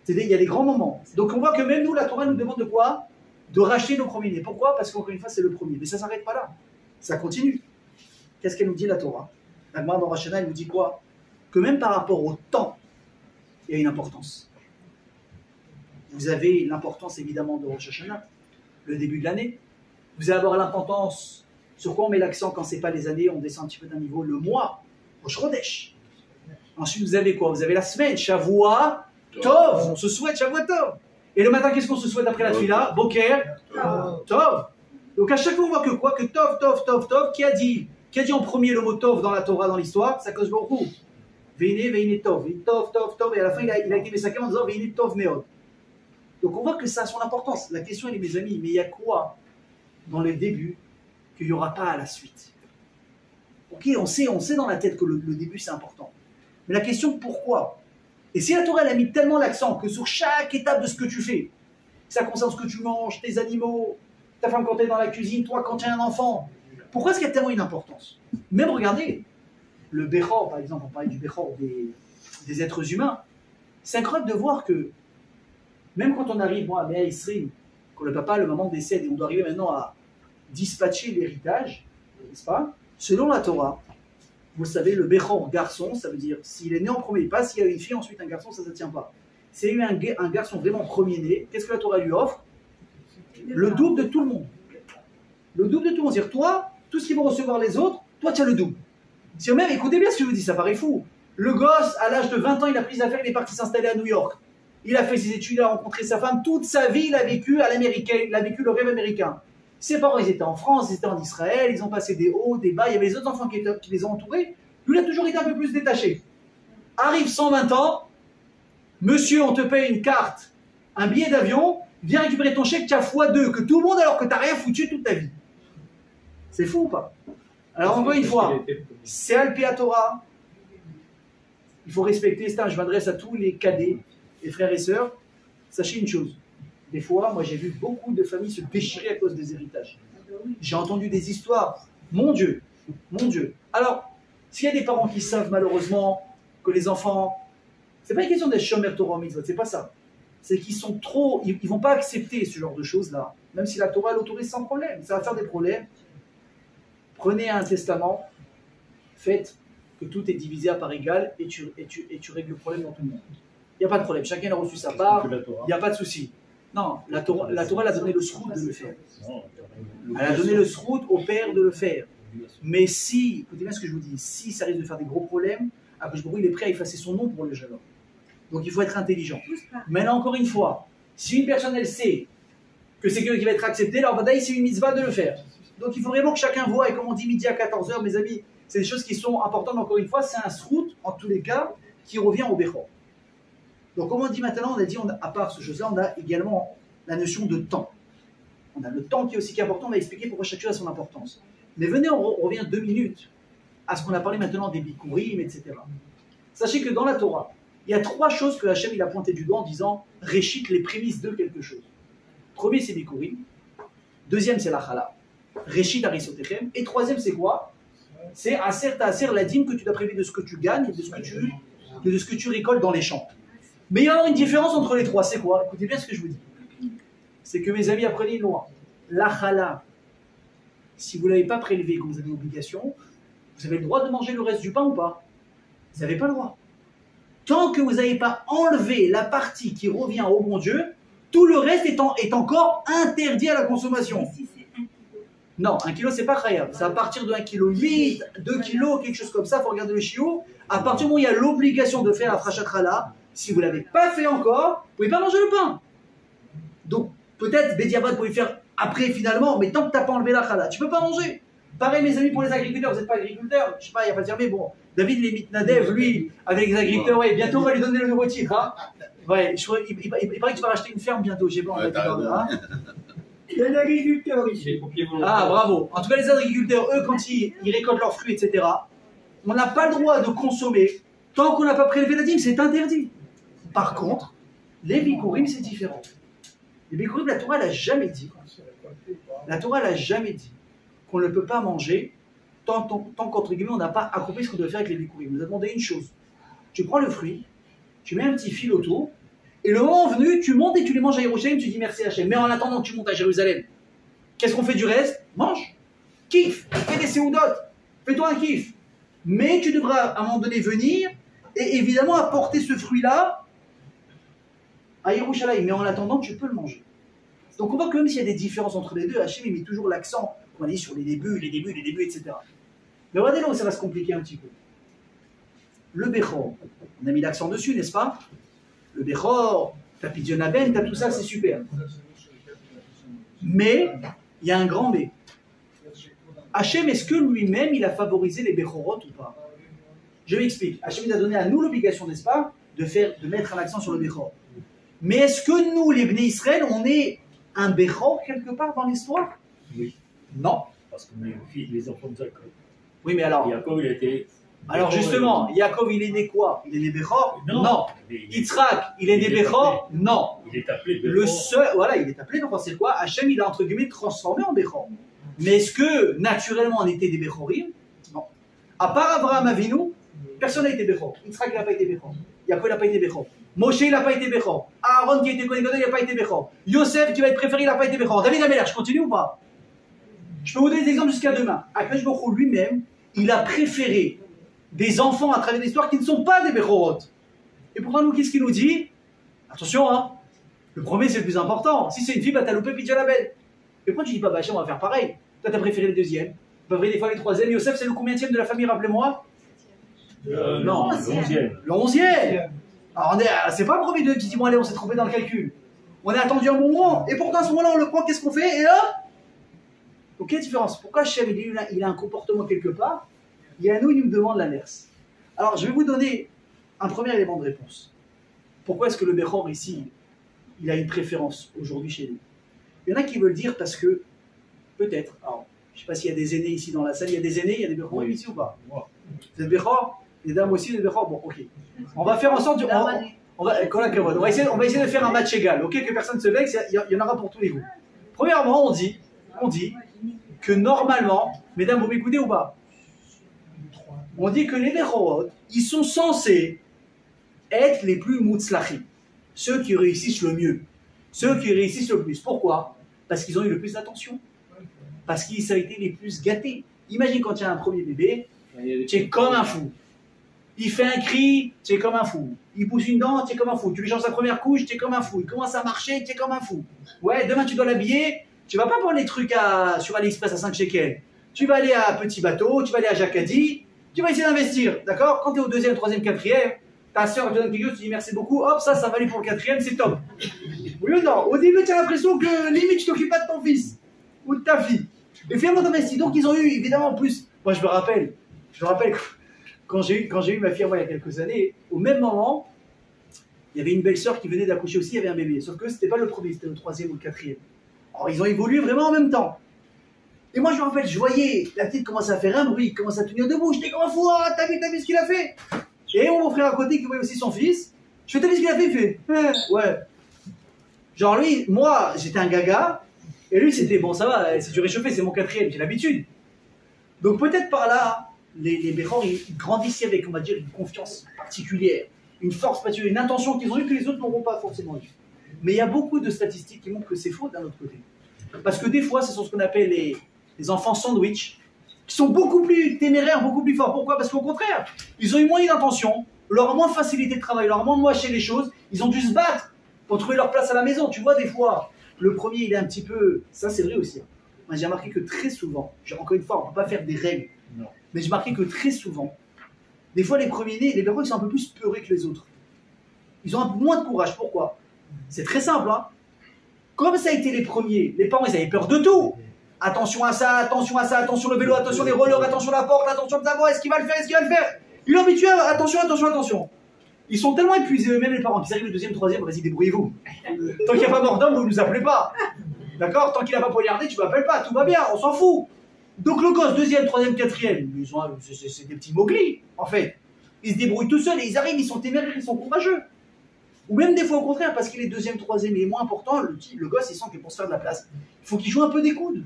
Il y a des grands moments. Donc on voit que même nous, la Torah nous demande de quoi? De racheter nos premiers-nés. Pourquoi? Parce qu'encore une fois, c'est le premier. Mais ça ne s'arrête pas là. Ça continue. Qu'est-ce qu'elle nous dit, la Torah? La Gemara dans Rosh Hashanah, elle nous dit quoi? Que même par rapport au temps, il y a une importance. Vous avez l'importance évidemment de Rosh Hashanah, le début de l'année. Vous allez avoir l'importance. Sur quoi on met l'accent quand ce n'est pas les années? On descend un petit peu d'un niveau. Le mois. Rosh Chodesh. Ensuite, vous avez quoi? Vous avez la semaine, Shavua Tov. On se souhaite Shavua Tov. Et le matin, qu'est-ce qu'on se souhaite après la fila? Boker Tov. Donc à chaque fois, on voit que quoi? Que Tov, Tov, Tov, Tov. Qui a dit en premier le mot Tov dans la Torah, dans l'histoire? Ça cause beaucoup. Veine, Veine Tov. Tov, Tov, Tov. et à la fin, il a été Mesakem en disant Ve'init Tov Meod. Donc on voit que ça a son importance. La question, elle est, mes amis, mais il y a quoi dans les débuts qu'il n'y aura pas à la suite? Ok, on sait dans la tête que le début, c'est important. Mais la question, pourquoi? Et si la Torah, elle a mis tellement l'accent que sur chaque étape de ce que tu fais, ça concerne ce que tu manges, tes animaux, ta femme quand tu es dans la cuisine, toi quand tu as un enfant, pourquoi est-ce qu'il y a tellement une importance? Même regardez, le Bechor, par exemple, on parlait du Bechor des êtres humains, c'est incroyable de voir que même quand on arrive, moi, à Mea Isrim, quand le papa, le maman décède et on doit arriver maintenant à dispatcher l'héritage, n'est-ce pas? Selon la Torah, vous savez, le Bechor garçon, ça veut dire s'il est né en premier, pas s'il y a une fille, ensuite un garçon, ça ne tient pas. S'il y a eu un garçon vraiment premier-né, qu'est-ce que la Torah lui offre? Le double de tout le monde. Le double de tout le monde. C'est-à-dire, toi, tout ce qu'ils vont recevoir les autres, toi, tu as le double. Si même, écoutez bien ce que je vous dis, ça paraît fou. Le gosse, à l'âge de 20 ans, il a pris ses affaires, il est parti s'installer à New York. Il a fait ses études, il a rencontré sa femme. Toute sa vie, il a vécu à l'américaine, il a vécu le rêve américain. Ses parents, ils étaient en France, ils étaient en Israël, ils ont passé des hauts, des bas. Il y avait les autres enfants qui les ont entourés. Lui, il a toujours été un peu plus détaché. Arrive 120 ans, monsieur, on te paye une carte, un billet d'avion, viens récupérer ton chèque, tu as x2, que tout le monde alors que tu n'as rien foutu toute ta vie. C'est fou ou pas? Alors encore une fois, c'est Alpia Torah. Il faut respecter, je m'adresse à tous les cadets, les frères et sœurs. Sachez une chose, des fois, moi j'ai vu beaucoup de familles se déchirer à cause des héritages. J'ai entendu des histoires, mon Dieu. Alors, s'il y a des parents qui savent malheureusement que les enfants, c'est pas une question d'être Shomer Torah Mitzvot, c'est pas ça. C'est qu'ils sont trop, ils vont pas accepter ce genre de choses-là, même si la Torah l'autorise sans problème. Ça va faire des problèmes. Prenez un testament, faites que tout est divisé à part égale et tu règles le problème dans tout le monde. Il n'y a pas de problème, chacun a reçu sa part, il n'y a pas de souci. Non, la Torah elle a donné le srout de le faire. Elle a donné le srout au père de le faire. Mais si, écoutez bien ce que je vous dis, si ça risque de faire des gros problèmes, Akadosh Baruch Hu, il est prêt à effacer son nom pour le jalon. Donc il faut être intelligent. Maintenant, encore une fois, si une personne elle sait que c'est quelqu'un qui va être accepté, alors badaï, c'est une mitzvah de le faire. Donc il faut vraiment que chacun voit, et comme on dit midi à 14h, mes amis, c'est des choses qui sont importantes, encore une fois, c'est un srout, en tous les cas, qui revient au Bechor. Donc comme on dit maintenant, on a dit, à part ce chose-là, on a également la notion de temps. On a le temps qui est aussi important, on va expliquer pourquoi chaque chose a son importance. Mais venez, on revient 2 minutes à ce qu'on a parlé maintenant des bikurim, etc. Sachez que dans la Torah, il y a 3 choses que Hachem il a pointé du doigt en disant réchite les prémices de quelque chose. Premier, c'est bikurim. Deuxième, c'est la chala. Réchite arisotechem. Et troisième, c'est quoi? C'est aser ta'aser la dîme que tu dois prélever de ce que tu gagnes et de ce que tu récoltes dans les champs. Mais il y a une différence entre les 3. C'est quoi? Écoutez bien ce que je vous dis. C'est que mes amis, apprenez une loi. La chala, si vous ne l'avez pas prélevé comme vous avez l'obligation, vous avez le droit de manger le reste du pain ou pas? Vous n'avez pas le droit. Tant que vous n'avez pas enlevé la partie qui revient au bon Dieu, tout le reste est encore interdit à la consommation. Non, 1 kilo, c'est pas khayab. C'est à partir de 1,8 kg, 2 kg, quelque chose comme ça, il faut regarder le chiot. À partir du moment où il y a l'obligation de faire la frachat chala, si vous ne l'avez pas fait encore, vous ne pouvez pas manger le pain. Donc, peut-être, Bediabat, vous pouvez le faire après finalement, mais tant que tu n'as pas enlevé la chala, tu ne peux pas manger. Pareil, mes amis, pour les agriculteurs, vous n'êtes pas agriculteurs, je sais pas, il n'y a pas de dire, mais bon, David Lemit Nadev, lui, avec les agriculteurs, ouais, bientôt on va lui donner le nouveau titre. Hein. Ouais, il paraît que tu vas racheter une ferme bientôt, j'ai pas, il y a un agriculteur ici. Ah, bravo. En tout cas, les agriculteurs, eux, quand ils récoltent leurs fruits, etc., on n'a pas le droit de consommer tant qu'on n'a pas prélevé la dîme, c'est interdit. Par contre, les bikurim, c'est différent. Les bikurim, la Torah, elle n'a jamais dit. La Torah, elle n'a jamais dit qu'on ne peut pas manger tant qu'entre guillemets, on n'a pas accompli ce qu'on doit faire avec les bikurim. On nous a demandé une chose. Tu prends le fruit, tu mets un petit fil autour, et le moment venu, tu montes et tu les manges à Yerushalayim, tu dis merci Hachem. Mais en attendant que tu montes à Jérusalem, qu'est-ce qu'on fait du reste? Mange. Kiffe. Fais des séoudotes. Fais-toi un kiff. Mais tu devras à un moment donné venir et évidemment apporter ce fruit-là à Yerushalayim. Mais en attendant, tu peux le manger. Donc on voit que même s'il y a des différences entre les deux, Hachem met toujours l'accent, on a dit sur les débuts, etc. Mais regardez là où ça va se compliquer un petit peu. Le Bechor, on a mis l'accent dessus, n'est-ce pas? Le Bechor, t'as Pidionaben, t'as tout ça, c'est super. Mais, il y a un grand mais. Hachem, est-ce que lui-même, il a favorisé les Bechorot ou pas? Je m'explique. Hachem, il a donné à nous l'obligation, n'est-ce pas, de mettre l'accent sur le Bechor. Mais est-ce que nous, les Bnei Israël, on est un Bechor quelque part dans l'histoire? Oui. Non. Parce qu'on est les enfants de Jacob. Oui, mais alors. Jacob, il était. Alors justement, Yaakov, il est né quoi? Il est né Bechor? Non. Yitzhak, il est né Bechor? Non. Il est appelé Bechor. Le seul, voilà, il est appelé Bechor. C'est quoi? Hachem, il a entre guillemets transformé en Bechor. Mais est-ce que naturellement on était des Bechorim? Non. À part Abraham Avinu, personne n'a été Bechor. Yitzhak, il n'a pas été Bechor. Yaakov, il n'a pas été Bechor. Moshe, il n'a pas été Bechor. Aaron, qui a été Kohen Gadol, il n'a pas été Bechor. Yosef, qui va être préféré, il n'a pas été Bechor. David Ameler, je continue ou pas? Je peux vous donner des exemples jusqu'à demain. Akadosh Baruch Hu lui-même, il a préféré des enfants à travers l'histoire qui ne sont pas des Bechorot. Et pourtant, nous, qu'est-ce qu'il nous dit? Attention, hein, le premier, c'est le plus important. Si c'est une fille, bah, t'as loupé Pidja la belle. Et pourquoi tu dis pas, bah, on va faire pareil? Toi, t'as préféré le deuxième, t'as préféré des fois les troisièmes. Yosef, c'est le combienième de la famille, rappelez-moi? Non, le 11e. Le 11e. Alors, c'est pas le premier qui dit, bon, allez, on s'est trompé dans le calcul. On a attendu un bon moment, et pourtant, à ce moment-là, on le prend, qu'est-ce qu'on fait? Et là, donc, quelle différence? Pourquoi Hachem, il a un comportement quelque part? Et à nous, il nous demande l'inverse. Alors, je vais vous donner un premier élément de réponse. Pourquoi est-ce que le Bechor, ici, il a une préférence aujourd'hui chez nous? Il y en a qui veulent dire parce que, peut-être, alors, je ne sais pas s'il y a des aînés ici dans la salle, il y a des aînés, il y a des Bechorim ici ou pas? Vous êtes Bechor? Les dames aussi, les Bechor? Bon, ok. On va faire en sorte, on va essayer de faire un match égal, ok? Que personne ne se vexe, il y en aura pour tous les goûts. Premièrement, on dit que normalement, mesdames, vous m'écoutez ou pas? On dit que les Bechorot, ils sont censés être les plus mutzlachim, ceux qui réussissent le mieux, ceux qui réussissent le plus. Pourquoi? Parce qu'ils ont eu le plus d'attention, parce qu'ils ont été les plus gâtés. Imagine quand il y a un premier bébé, tu es comme un fou. Il fait un cri, tu es comme un fou. Il pousse une dent, tu es comme un fou. Tu lui changes sa première couche, tu es comme un fou. Il commence à marcher, tu es comme un fou. Ouais, demain tu dois l'habiller, tu vas pas prendre les trucs sur AliExpress à 5 shekels. Tu vas aller à Petit Bateau, tu vas aller à Jacadi, tu vas essayer d'investir, d'accord? Quand tu es au deuxième, troisième, quatrième, ta soeur te donne quelque chose, tu dis merci beaucoup, hop, ça va aller pour le quatrième, c'est top. Oui ou non? Au début, tu as l'impression que limite, tu t'occupes pas de ton fils ou de ta fille. Et finalement, tu investis. Donc, ils ont eu, évidemment, en plus, moi, je me rappelle quand j'ai eu ma fille, moi, il y a quelques années, au même moment, il y avait une belle sœur qui venait d'accoucher aussi, il y avait un bébé. Sauf que c'était pas le premier, c'était le troisième ou le quatrième. Alors, ils ont évolué vraiment en même temps. Et moi, je me rappelle, je voyais la petite commencer à faire un bruit, commencer à tenir debout. J'étais comme un fou, ah, t'as vu ce qu'il a fait? Et mon frère à côté qui voyait aussi son fils, je fais, t'as vu ce qu'il a fait? Il fait, ouais. Genre lui, moi, j'étais un gaga, et lui, c'était, bon, ça va, c'est du réchauffé, c'est mon quatrième, j'ai l'habitude. Donc peut-être par là, les Bechor, ils grandissaient avec, on va dire, une confiance particulière, une force particulière, une intention qu'ils ont eue que les autres n'auront pas forcément eu. Mais il y a beaucoup de statistiques qui montrent que c'est faux d'un autre côté. Parce que des fois, ce sont ce qu'on appelle les enfants sandwich, qui sont beaucoup plus téméraires, beaucoup plus forts. Pourquoi? Parce qu'au contraire, ils ont eu moins d'intention, leur a moins facilité de travail, leur a moins mâché les choses, ils ont dû se battre pour trouver leur place à la maison. Tu vois, des fois, le premier, il est un petit peu... Ça, c'est vrai aussi. Moi, j'ai remarqué que très souvent, encore une fois, on ne peut pas faire des règles, non. Mais j'ai remarqué que très souvent, des fois, les premiers-nés, les Bechor, ils sont un peu plus peureux que les autres. Ils ont un peu moins de courage. Pourquoi? C'est très simple, hein. Comme ça a été les premiers, les parents, ils avaient peur de tout. Attention à ça, attention à ça, attention le vélo, attention les rollers, attention la porte, attention le tabouret, est-ce qu'il va le faire, est-ce qu'il va le faire? Ils l'ont habitué, attention, attention, attention. Ils sont tellement épuisés eux-mêmes, les parents, qu'ils arrivent le deuxième, troisième, vas-y, débrouillez-vous. Tant qu'il n'y a pas mort d'homme, vous ne nous appelez pas. D'accord? Tant qu'il n'a pas poignardé, tu ne m'appelles pas, tout va bien, on s'en fout. Donc le gosse, deuxième, troisième, quatrième, c'est des petits moglis, en fait. Ils se débrouillent tout seuls et ils arrivent, ils sont téméraires, ils sont courageux. Ou même des fois au contraire, parce qu'il est deuxième, troisième, il est moins important, le gosse, il sent que pour se faire de la place, il faut qu'il joue un peu des coudes.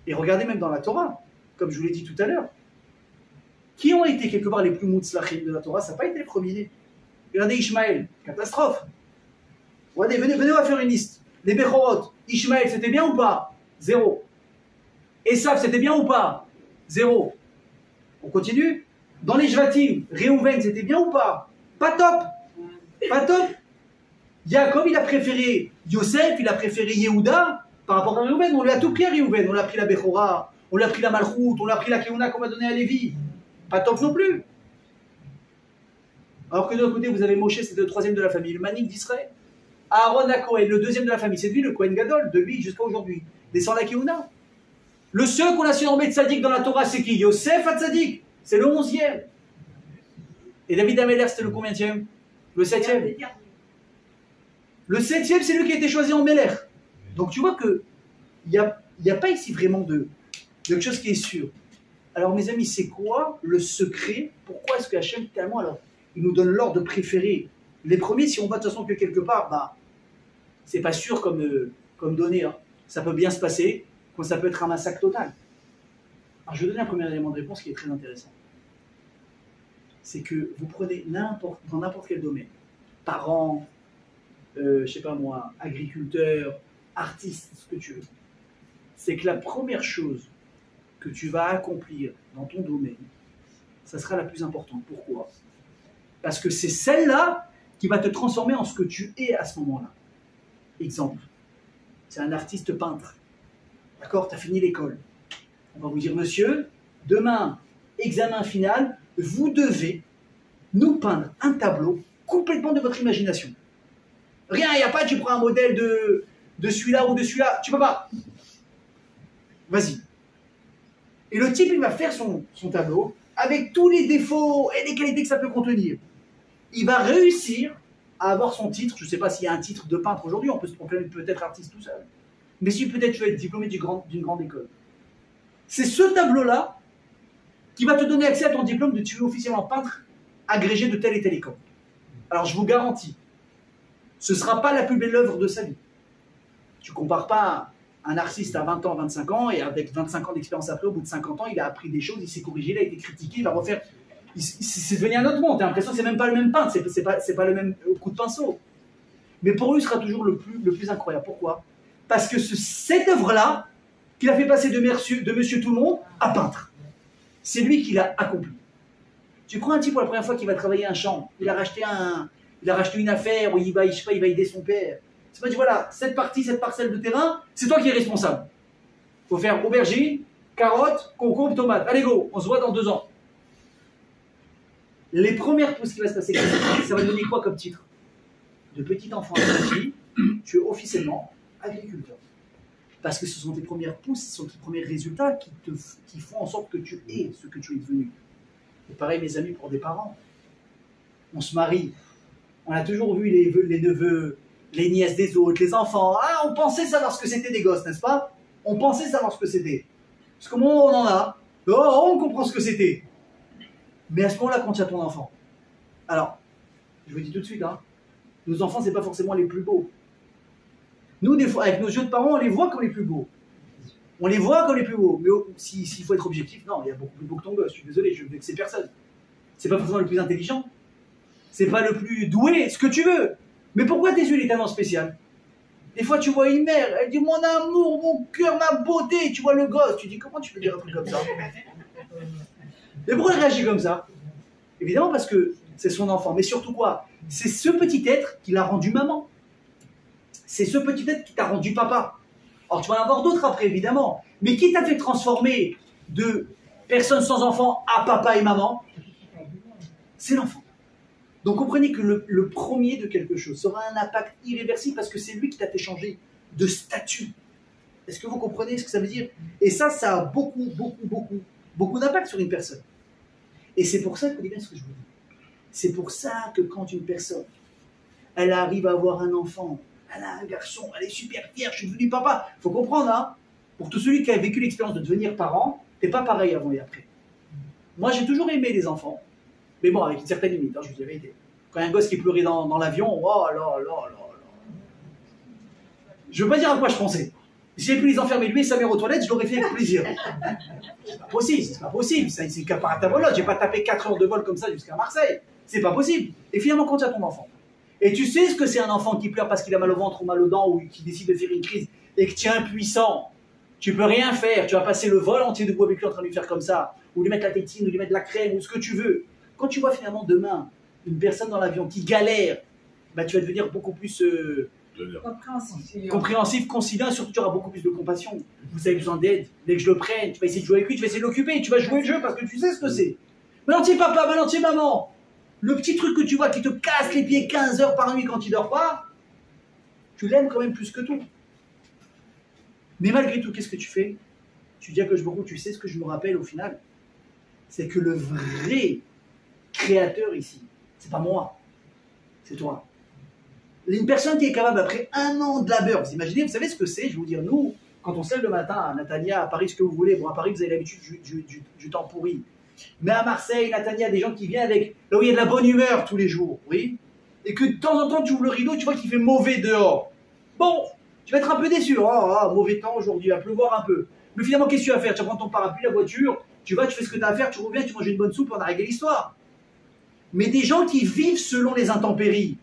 Et regardez même dans la Torah, comme je vous l'ai dit tout à l'heure, qui ont été quelque part les plus mutzlachim de la Torah, ça n'a pas été les premiers. Regardez Ishmaël, catastrophe. Regardez, venez, on va faire une liste. Les Bechorot, Ishmaël, c'était bien ou pas? 0. Esav, c'était bien ou pas? 0. On continue. Dans les Shvatim, Réhouven, c'était bien ou pas? Pas top. Pas top. Jacob, il a préféré Yosef, il a préféré Yehuda par rapport à Réhouven. On lui a tout pris à Réhouven. On lui a pris la Bechora, on lui a pris la Malchout, on lui a pris la Keuna qu'on va donner à Lévi. Pas top non plus. Alors que de l'autre côté, vous avez Moshe, c'est le troisième de la famille, le Manik d'Israël. Aaron à Cohen, le deuxième de la famille, c'est de lui le Kohen Gadol, de lui jusqu'à aujourd'hui. Descend la Keuna. Le seul qu'on a surnommé Tzadik dans la Torah, c'est qui? Yosef à Tzadik. C'est le 11e. Et David Ameller, c'était le combienième? Le septième. Le septième, c'est lui qui a été choisi en Meller. Donc tu vois que il n'y a pas ici vraiment de quelque chose qui est sûr. Alors mes amis, c'est quoi le secret? Pourquoi est-ce que Hachem, tellement, alors, il nous donne l'ordre de préférer les premiers? Si on va de toute façon que quelque part, bah, c'est pas sûr comme donné. Hein. Ça peut bien se passer, comme ça peut être un massacre total. Alors je vais donner un premier élément de réponse qui est très intéressant. C'est que vous prenez dans n'importe quel domaine, parents, je sais pas moi, agriculteurs, artistes, ce que tu veux. C'est que la première chose que tu vas accomplir dans ton domaine, ça sera la plus importante. Pourquoi? Parce que c'est celle-là qui va te transformer en ce que tu es à ce moment-là. Exemple, c'est un artiste peintre. D'accord? Tu as fini l'école. On va vous dire, monsieur, demain, examen final, vous devez nous peindre un tableau complètement de votre imagination. Rien, il n'y a pas, tu prends un modèle de celui-là ou de celui-là, tu peux pas. Vas-y. Et le type, il va faire son tableau avec tous les défauts et les qualités que ça peut contenir. Il va réussir à avoir son titre. Je ne sais pas s'il y a un titre de peintre aujourd'hui, on peut se proclamer peut-être artiste tout seul. Mais si peut-être tu vas être diplômé d'une grande école. C'est ce tableau-là qui va te donner accès à ton diplôme de tu es officiellement peintre agrégé de telle et telle école. Alors je vous garantis, ce ne sera pas la plus belle œuvre de sa vie. Tu ne compares pas un artiste à 20 ans, 25 ans, et avec 25 ans d'expérience après, au bout de 50 ans, il a appris des choses, il s'est corrigé, il a été critiqué, il va refaire... C'est devenu un autre monde, tu as l'impression que ce n'est même pas le même peintre, c'est pas le même coup de pinceau. Mais pour lui, ce sera toujours le plus incroyable. Pourquoi? Parce que cette œuvre-là, qu'il a fait passer de monsieur tout le monde à peintre, c'est lui qui l'a accompli. Tu prends un type pour la première fois qui va travailler un champ, il a racheté une affaire, où il va aider son père. C'est pas dit, voilà, cette parcelle de terrain, c'est toi qui es responsable. Il faut faire aubergine, carottes, concombre, tomates. Allez go, on se voit dans 2 ans. Les premières pousses qui va se passer, ça va donner quoi comme titre? De petit enfant à petit, tu es officiellement agriculteur. Parce que ce sont tes premières pousses, ce sont tes premiers résultats qui font en sorte que tu es ce que tu es devenu. Et pareil, mes amis, pour des parents. On se marie. On a toujours vu les neveux, les nièces des autres, les enfants. Ah, on pensait savoir ce que c'était des gosses, n'est-ce pas? On pensait savoir ce que c'était. Parce qu'au moment où on en a, on comprend ce que c'était. Mais à ce moment-là, quand tu as ton enfant, alors, je vous dis tout de suite, hein, nos enfants, ce n'est pas forcément les plus beaux. Nous, des fois, avec nos yeux de parents, on les voit comme les plus beaux. On les voit comme les plus beaux. Mais s'il faut être objectif, non, il y a beaucoup plus beau que ton gosse. Je suis désolé, je ne veux vexer personne. C'est pas forcément le plus intelligent. C'est pas le plus doué, ce que tu veux. Mais pourquoi tes yeux, il est tellement spécial? Des fois, tu vois une mère, elle dit, mon amour, mon cœur, ma beauté. Tu vois le gosse, tu dis, comment tu peux dire un truc comme ça? Et pourquoi elle réagit comme ça? Évidemment parce que c'est son enfant. Mais surtout quoi? C'est ce petit être qui l'a rendu maman. C'est ce petit être qui t'a rendu papa. Alors tu vas en avoir d'autres après, évidemment. Mais qui t'a fait transformer de personne sans enfant à papa et maman? C'est l'enfant. Donc comprenez que le premier de quelque chose sera un impact irréversible parce que c'est lui qui t'a fait changer de statut. Est-ce que vous comprenez ce que ça veut dire? Et ça a beaucoup d'impact sur une personne. Et c'est pour ça, écoutez bien ce que je vous dis. C'est pour ça que quand une personne, elle arrive à avoir un enfant, elle a un garçon, elle est super fière, je suis devenu papa. Il faut comprendre, hein, pour tout celui qui a vécu l'expérience de devenir parent, t'es pas pareil avant et après. Moi, j'ai toujours aimé les enfants, mais bon, avec une certaine limite, hein, je vous dis la vérité. Quand il y a un gosse qui pleurait dans l'avion, oh là là là là. Je veux pas dire à quoi je pensais. Si j'avais pu les enfermer lui et sa mère aux toilettes, je l'aurais fait avec plaisir. C'est pas possible, c'est une caparatavolote. J'ai pas tapé 4 heures de vol comme ça jusqu'à Marseille. C'est pas possible. Et finalement, quand tu as ton enfant, et tu sais ce que c'est un enfant qui pleure parce qu'il a mal au ventre ou mal aux dents ou qui décide de faire une crise et que tu es impuissant, tu peux rien faire, tu vas passer le vol entier debout avec lui en train de lui faire comme ça, ou lui mettre la tétine, ou lui mettre la crème, ou ce que tu veux. Quand tu vois finalement demain une personne dans l'avion qui galère, bah, tu vas devenir beaucoup plus compréhensif, conciliant, et surtout tu auras beaucoup plus de compassion. Vous avez besoin d'aide, dès que je le prenne, tu vas essayer de jouer avec lui, tu vas essayer de l'occuper, tu vas jouer le jeu parce que tu sais ce que c'est. Maintenant tu es papa, maintenant tu es maman. Le petit truc que tu vois qui te casse les pieds 15 heures par nuit quand il dort pas, tu l'aimes quand même plus que tout. Mais malgré tout, qu'est-ce que tu fais? Tu dis à Kosh Baruch Hu, tu sais ce que je me rappelle au final? C'est que le vrai créateur ici, c'est pas moi. C'est toi. Une personne qui est capable, après 1 an de labeur, vous imaginez, vous savez ce que c'est? Je vais vous dire, nous, quand on se lève le matin à Natania, à Paris, ce que vous voulez, bon, à Paris, vous avez l'habitude du temps pourri. Mais à Marseille, Natania, des gens qui viennent avec, là où il y a de la bonne humeur tous les jours, oui, et que de temps en temps, tu ouvres le rideau, tu vois qu'il fait mauvais dehors. Bon, tu vas être un peu déçu. Mauvais temps aujourd'hui, il va pleuvoir un peu. Mais finalement, qu'est-ce que tu vas faire? Tu vas prendre ton parapluie, la voiture, tu vas, tu fais ce que tu as à faire, tu reviens, tu manges une bonne soupe, on a réglé l'histoire. Mais des gens qui vivent selon les intempéries.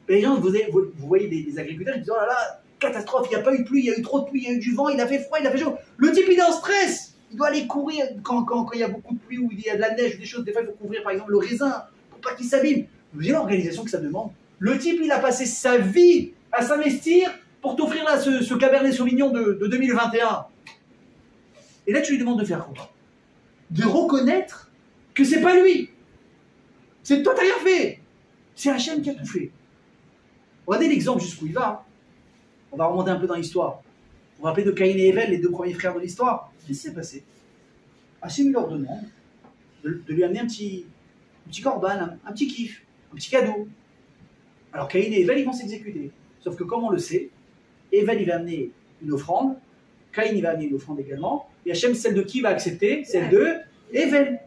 Les gens, vous voyez des agriculteurs qui disent, oh là là, catastrophe, il n'y a pas eu de pluie, il y a eu trop de pluie, il y a eu du vent, il a fait froid, il a fait chaud. Le type, il est en stress. Il doit aller courir quand il y a beaucoup de pluie ou il y a de la neige ou des choses. Des fois, il faut couvrir, par exemple, le raisin pour pas qu'il s'abîme. Vous voyez l'organisation que ça demande. Le type, il a passé sa vie à s'investir pour t'offrir là ce Cabernet Sauvignon de 2021. Et là, tu lui demandes de faire quoi? De reconnaître que c'est pas lui. C'est toi, t'as rien fait. C'est Hachem qui a tout fait. Regardez l'exemple jusqu'où il va. On va remonter un peu dans l'histoire. On va rappeler de Caïn et Hevel, les 2 premiers frères de l'histoire. Qu'est-ce qui s'est passé? Hachem leur demande de lui amener un petit corban, un petit kiff, un petit cadeau. Alors Caïn et Hevel, ils vont s'exécuter. Sauf que comme on le sait, Hevel, il va amener une offrande, Caïn, il va amener une offrande également, et Hachem, celle de qui va accepter? Celle de Hevel.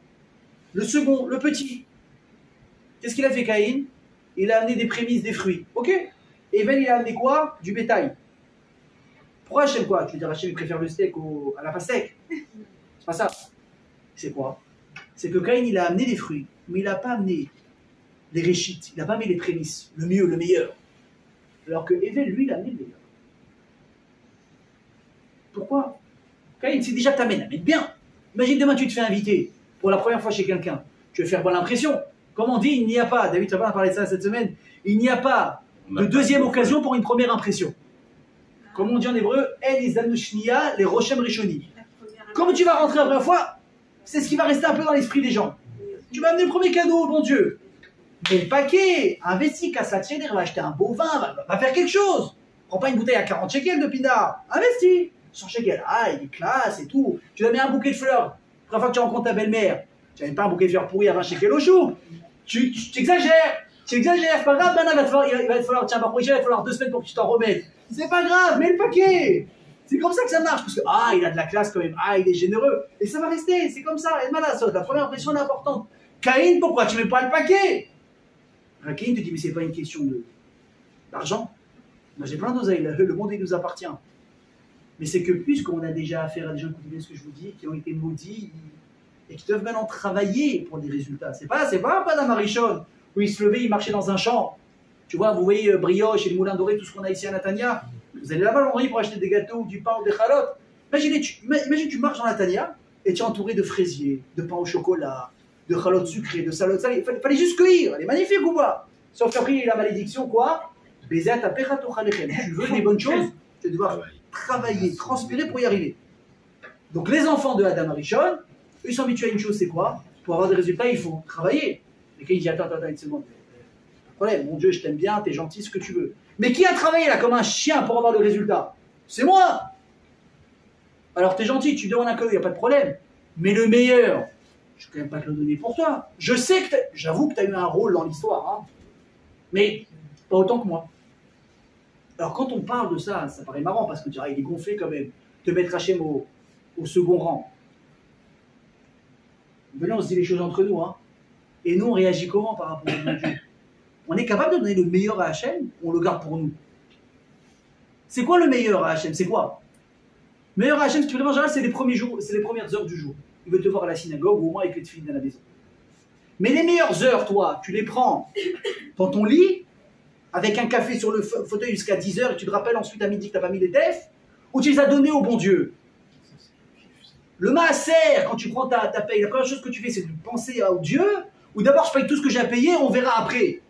Le second, le petit. Qu'est-ce qu'il a fait Caïn? Il a amené des prémices, des fruits. Ok. Hevel, il a amené quoi? Du bétail. Pourquoi Hachem quoi? Tu veux dire Hachem, il préfère le steak à la pastèque? C'est pas ça. C'est quoi? C'est que Caïn, il a amené des fruits, mais il n'a pas amené les réchites, il n'a pas amené les prémices, le mieux, le meilleur. Alors que Hevel, lui, il a amené le meilleur. Pourquoi? Caïn, c'est déjà que amène bien. Imagine demain, tu te fais inviter pour la première fois chez quelqu'un. Tu veux faire bonne impression. Comme on dit, il n'y a pas, David Chaban a parlé de ça cette semaine, il n'y a pas de deuxième occasion pour une première impression. Comme on dit en hébreu, El Izanu Shniya, les Roshem Rishoni. Comme tu vas rentrer la première fois, c'est ce qui va rester un peu dans l'esprit des gens. Tu vas amener le premier cadeau, bon Dieu. Mais le paquet, investis, casse la tienne, va acheter un beau vin, va faire quelque chose. Prends pas une bouteille à 40 shekels de pinard. Investis. 100 shekels, il est classe et tout. Tu vas mettre un bouquet de fleurs. La première fois que tu rencontres ta belle-mère, tu n'amènes pas un bouquet de fleurs pourri à 20 shekels au chou. Tu exagères. Tu exagères, c'est pas grave, maintenant il va te falloir, tiens, il va te falloir 2 semaines pour que tu t'en remettes. C'est pas grave, mets le paquet. C'est comme ça que ça marche, parce que, il a de la classe quand même, il est généreux. Et ça va rester, c'est comme ça, et malade, la première impression est importante. Caïn, pourquoi tu mets pas le paquet? Caïn te dit, mais c'est pas une question d'argent. Moi j'ai plein d'oseilles, le monde il nous appartient. Mais c'est que puisqu'on a déjà affaire à des gens qui disent ce que je vous dis, qui ont été maudits, et qui doivent maintenant travailler pour des résultats. C'est pas Madame Marichon, où il se levait, il marchait dans un champ. Tu vois, vous voyez Brioche et le Moulin Doré, tout ce qu'on a ici à Natania. Vous allez là-bas l'envoyer pour acheter des gâteaux, ou du pain ou des chalotes. Imagine, tu marches dans Natania et tu es entouré de fraisiers, de pain au chocolat, de chalotes sucrées, de salades salées. Il fallait juste cueillir. Elle est magnifique ou pas? Sauf qu'après, il y a la malédiction, quoi? Bezat apechato chalechem. Tu veux des bonnes choses, tu vas devoir travailler, transpirer pour y arriver. Donc les enfants de Adam Arishon, ils sont habitués à une chose, c'est quoi? Pour avoir des résultats, il faut travailler. Et quand il dit attends, une seconde. Pas de problème, mon Dieu, je t'aime bien, t'es gentil, ce que tu veux. Mais qui a travaillé là comme un chien pour avoir le résultat? C'est moi. Alors t'es gentil, tu demandes un cadeau, il n'y a pas de problème. Mais le meilleur, je ne vais quand même pas te le donner pour toi. Je sais que j'avoue que tu as eu un rôle dans l'histoire, hein. Mais pas autant que moi. Alors quand on parle de ça, ça paraît marrant parce que tu diras, il est gonflé quand même. Te mettre Hachem au second rang. Mais là, on se dit les choses entre nous, hein. Et nous, on réagit comment par rapport au Dieu? On est capable de donner le meilleur à Hachem ou on le garde pour nous? C'est quoi le meilleur à Hachem? C'est quoi? Le meilleur à Hachem, si tu veux en général, c'est les premiers jours, c'est les premières heures du jour. Il veut te voir à la synagogue ou au moins avec les filles à la maison. Mais les meilleures heures, toi, tu les prends dans ton lit, avec un café sur le fauteuil jusqu'à 10 heures et tu te rappelles ensuite à midi que tu n'as pas mis les defs, ou tu les as donnés au bon Dieu? Le maaser, quand tu prends ta paye, la première chose que tu fais, c'est de penser au Dieu, ou d'abord je paye tout ce que j'ai à payer, on verra après.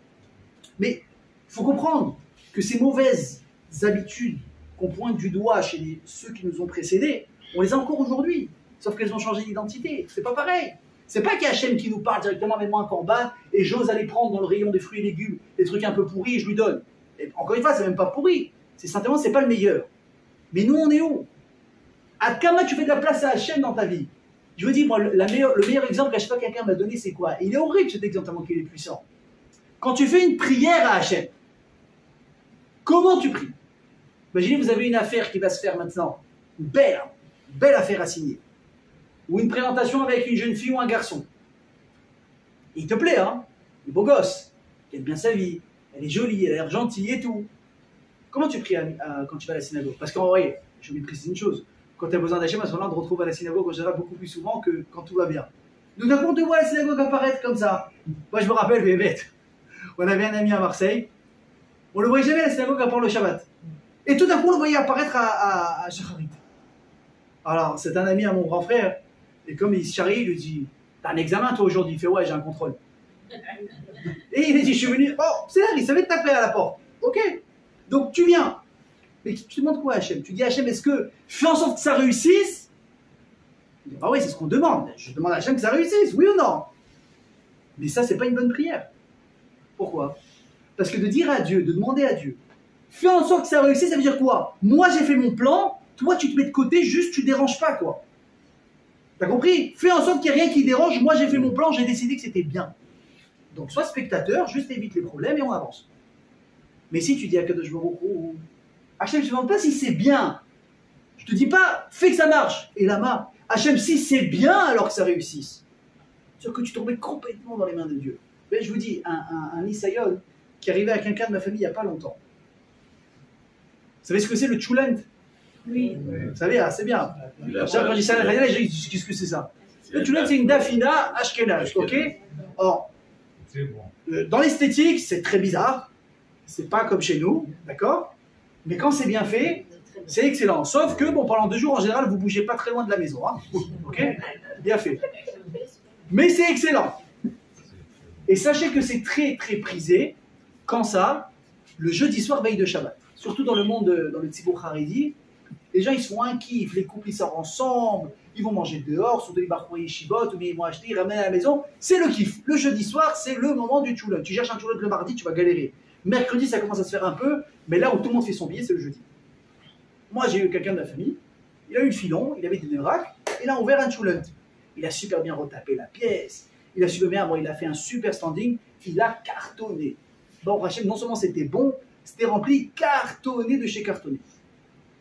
Mais il faut comprendre que ces mauvaises habitudes qu'on pointe du doigt chez ceux qui nous ont précédés, on les a encore aujourd'hui, sauf qu'elles ont changé d'identité. C'est pas pareil. C'est pas qu'Hachem qui nous parle directement, mets-moi un corban, et j'ose aller prendre dans le rayon des fruits et légumes des trucs un peu pourris et je lui donne. Et encore une fois, c'est même pas pourri. C'est simplement, c'est pas le meilleur. Mais nous, on est où? À Kama, tu fais de la place à Hachem dans ta vie. Je veux dire, moi, le meilleur exemple qu'à chaque fois quelqu'un m'a donné, c'est quoi? Et il est horrible cet exemple, tellement qu'il est puissant. Quand tu fais une prière à Hachem, comment tu pries? Imaginez, vous avez une affaire qui va se faire maintenant, une belle affaire à signer, ou une présentation avec une jeune fille ou un garçon. Et il te plaît, hein? Il est beau gosse, il aime bien sa vie, elle est jolie, elle a l'air gentille et tout. Comment tu pries quand tu vas à la synagogue? Parce qu'en vrai, je vais préciser une chose, quand tu as besoin d'Hachem, à ce moment-là, on te retrouve à la synagogue en général beaucoup plus souvent que quand tout va bien. Donc d'un coup, on te voit à la synagogue apparaître comme ça. Moi, je me rappelle, mais bête, on avait un ami à Marseille, on le voyait jamais à la synagogue à part le Shabbat. Et tout d'un coup, on le voyait apparaître à Shacharit. Alors, c'est un ami à mon grand frère, et comme il se charrie, il lui dit, t'as un examen toi aujourd'hui? Il fait, ouais, j'ai un contrôle. Et il a dit, je suis venu, oh, c'est là, il savait t'appeler à la porte. Ok, donc tu viens. Mais tu demandes quoi à Hachem? Tu dis à Hachem, est-ce que fais en sorte que ça réussisse? Il dit, ah oui, c'est ce qu'on demande. Je demande à Hachem que ça réussisse, oui ou non? Mais ça, c'est pas une bonne prière. Pourquoi? Parce que de dire à Dieu, de demander à Dieu, fais en sorte que ça réussisse, ça veut dire quoi? Moi, j'ai fait mon plan, toi, tu te mets de côté, juste tu déranges pas, quoi. T'as compris? Fais en sorte qu'il n'y ait rien qui dérange, moi, j'ai fait mon plan, j'ai décidé que c'était bien. Donc, sois spectateur, juste évite les problèmes et on avance. Mais si tu dis à Kadosh Baruch Hu, Hachem, je ne te demande pas si c'est bien. Je te dis pas, fais que ça marche. Et là-bas, Hachem, si c'est bien, alors que ça réussisse. C'est-à-dire que tu te remets complètement dans les mains de Dieu. Mais je vous dis, un Nisayon qui arrivait à quelqu'un de ma famille il n'y a pas longtemps. Vous savez ce que c'est le Tchoulent? Oui. Vous savez, c'est bien. Quand je dis ça à la j'ai dit, qu'est-ce que c'est ça? Le Tchoulent, c'est une Dafina Ashkenaz, ok? Or, dans l'esthétique, c'est très bizarre. C'est pas comme chez nous, d'accord? Mais quand c'est bien fait, c'est excellent. Sauf que, bon, pendant 2 jours, en général, vous bougez pas très loin de la maison, hein? Ok? Bien fait. Mais c'est excellent. Et sachez que c'est très, très prisé. Quand ça? Le jeudi soir, veille de Shabbat. Surtout dans le monde, dans le Tzibour Haredi, les gens, ils se font un kiff. Les couples, ils sortent ensemble. Ils vont manger dehors, sur des barcoins yeshivot, ou bien ils vont acheter, ils ramènent à la maison. C'est le kiff. Le jeudi soir, c'est le moment du tchoulot. Tu cherches un tchoulot le mardi, tu vas galérer. Mercredi, ça commence à se faire un peu, mais là où tout le monde fait son billet, c'est le jeudi. Moi, j'ai eu quelqu'un de la famille, il a eu le filon, il avait des nevraques, il a ouvert un tchoulot. Il a super bien retapé la pièce, il a super bien, bon, il a fait un super standing, il a cartonné. Bon, Rachel, non seulement c'était bon, c'était rempli, cartonné de chez cartonné.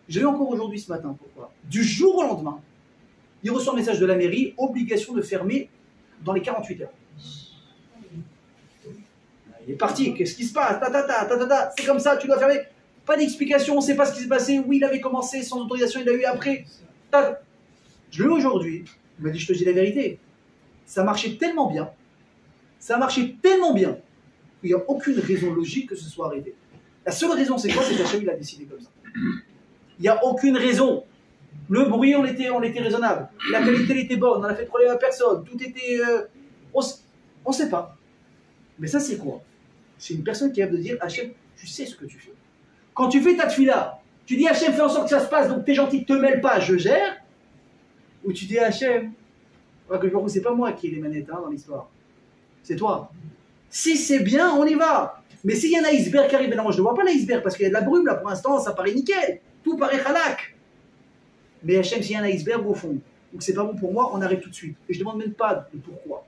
J'ai eu encore aujourd'hui ce matin, pourquoi? Du jour au lendemain, il reçoit un message de la mairie, obligation de fermer dans les 48 heures. Il est parti, qu'est-ce qui se passe? C'est comme ça, tu dois fermer. Pas d'explication, on ne sait pas ce qui s'est passé. Oui, il avait commencé sans autorisation, il l'a eu après. Je l'ai eu aujourd'hui. Il m'a dit, je te dis la vérité. Ça marchait tellement bien. Ça marchait tellement bien qu'il n'y a aucune raison logique que ce soit arrêté. La seule raison, c'est quoi? C'est qu'Hachem, il a décidé comme ça. Il n'y a aucune raison. Le bruit, on était raisonnable. La qualité, elle était bonne. On n'a fait de problème à personne. Tout était... on ne sait pas. Mais ça, c'est quoi? C'est une personne qui a de dire, Hachem, tu sais ce que tu fais. Quand tu fais ta tefila, tu dis, Hachem, fais en sorte que ça se passe, donc t'es gentil, te mêle pas, je gère. Ou tu dis, Hachem, c'est pas moi qui ai les manettes dans l'histoire. C'est toi. Si c'est bien, on y va. Mais s'il y a un iceberg qui arrive, non, je ne vois pas l'iceberg parce qu'il y a de la brume là pour l'instant, ça paraît nickel. Tout paraît halak. Mais Hachem, s'il y a un iceberg au fond, donc c'est pas bon pour moi, on arrête tout de suite. Et je ne demande même pas le pourquoi.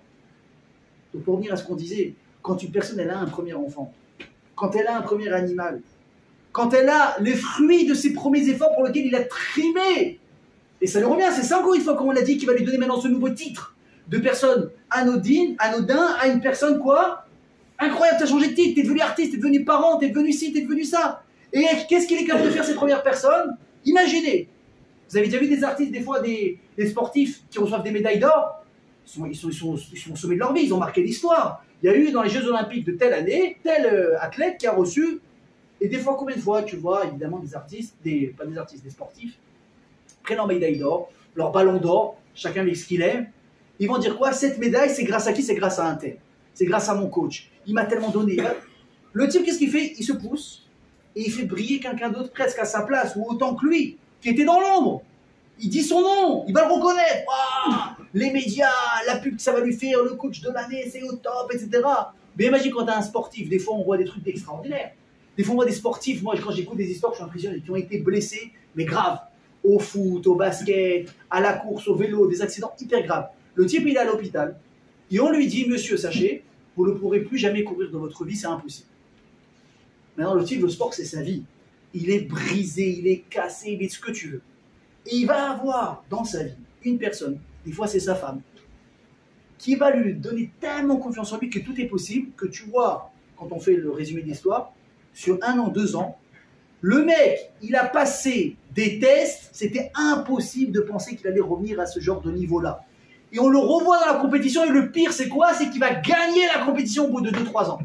Donc pour revenir à ce qu'on disait, quand une personne elle a un premier enfant, quand elle a un premier animal, quand elle a les fruits de ses premiers efforts pour lesquels il a trimé, et ça lui revient, c'est ça encore une fois, comme on l'a dit, qui va lui donner maintenant ce nouveau titre de personne anodin à une personne quoi? Incroyable, tu as changé de titre, tu es devenu artiste, tu es devenu parent, tu es devenu ci, tu es devenu ça. Et qu'est-ce qu'il est capable de faire cette première personne? Imaginez, vous avez déjà vu des artistes, des fois des sportifs qui reçoivent des médailles d'or, ils sont au sommet de leur vie, ils ont marqué l'histoire. Il y a eu dans les Jeux Olympiques de telle année, tel athlète qui a reçu, et des fois, combien de fois tu vois évidemment des artistes, des sportifs, prennent leur médaille d'or, leur ballon d'or, chacun avec ce qu'il aime, ils vont dire quoi? Cette médaille, c'est grâce à qui? C'est grâce à un tel. C'est grâce à mon coach. Il m'a tellement donné. Le type, qu'est-ce qu'il fait? Il se pousse et il fait briller quelqu'un d'autre presque à sa place ou autant que lui, qui était dans l'ombre. Il dit son nom, il va le reconnaître. Wow, les médias, la pub que ça va lui faire, le coach de l'année, c'est au top, etc. Mais imagine quand tu as un sportif, des fois on voit des trucs extraordinaires. Des fois on voit des sportifs, moi quand j'écoute des histoires, je suis impressionné, qui ont été blessés, mais graves. Au foot, au basket, à la course, au vélo, des accidents hyper graves. Le type, il est à l'hôpital. Et on lui dit, monsieur, sachez vous ne pourrez plus jamais courir dans votre vie, c'est impossible. Maintenant, le type, le sport, c'est sa vie. Il est brisé, il est cassé, il est ce que tu veux. Et il va avoir dans sa vie une personne, des fois c'est sa femme, qui va lui donner tellement confiance en lui que tout est possible, que tu vois, quand on fait le résumé de l'histoire, sur 1 an, 2 ans, le mec, il a passé des tests, c'était impossible de penser qu'il allait revenir à ce genre de niveau-là. Et on le revoit dans la compétition, et le pire, c'est quoi? C'est qu'il va gagner la compétition au bout de 2-3 ans.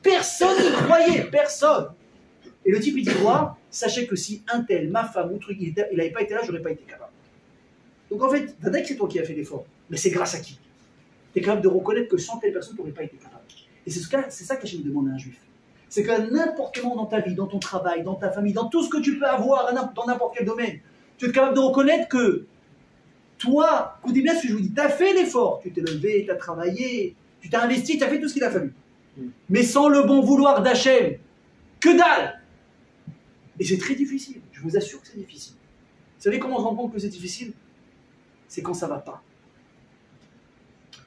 Personne n'y croyait, personne. Et le type, il dit quoi? Sachez que si un tel, ma femme ou truc, il n'avait pas été là, j'aurais pas été capable. Donc en fait, Vadaï, c'est toi qui as fait l'effort. Mais c'est grâce à qui? Tu es capable de reconnaître que sans telle personne, tu n'aurais pas été capable. Et c'est ça qu'Hachem demande à un juif. C'est que n'importe comment dans ta vie, dans ton travail, dans ta famille, dans tout ce que tu peux avoir, dans n'importe quel domaine, tu es capable de reconnaître que toi, écoutez bien ce que je vous dis, tu as fait l'effort, tu t'es levé, tu as travaillé, tu t'es investi, tu as fait tout ce qu'il a fallu. Mais sans le bon vouloir d'Hachem, que dalle! Et c'est très difficile, je vous assure que c'est difficile. Vous savez comment on se rend compte que c'est difficile? C'est quand ça ne va pas.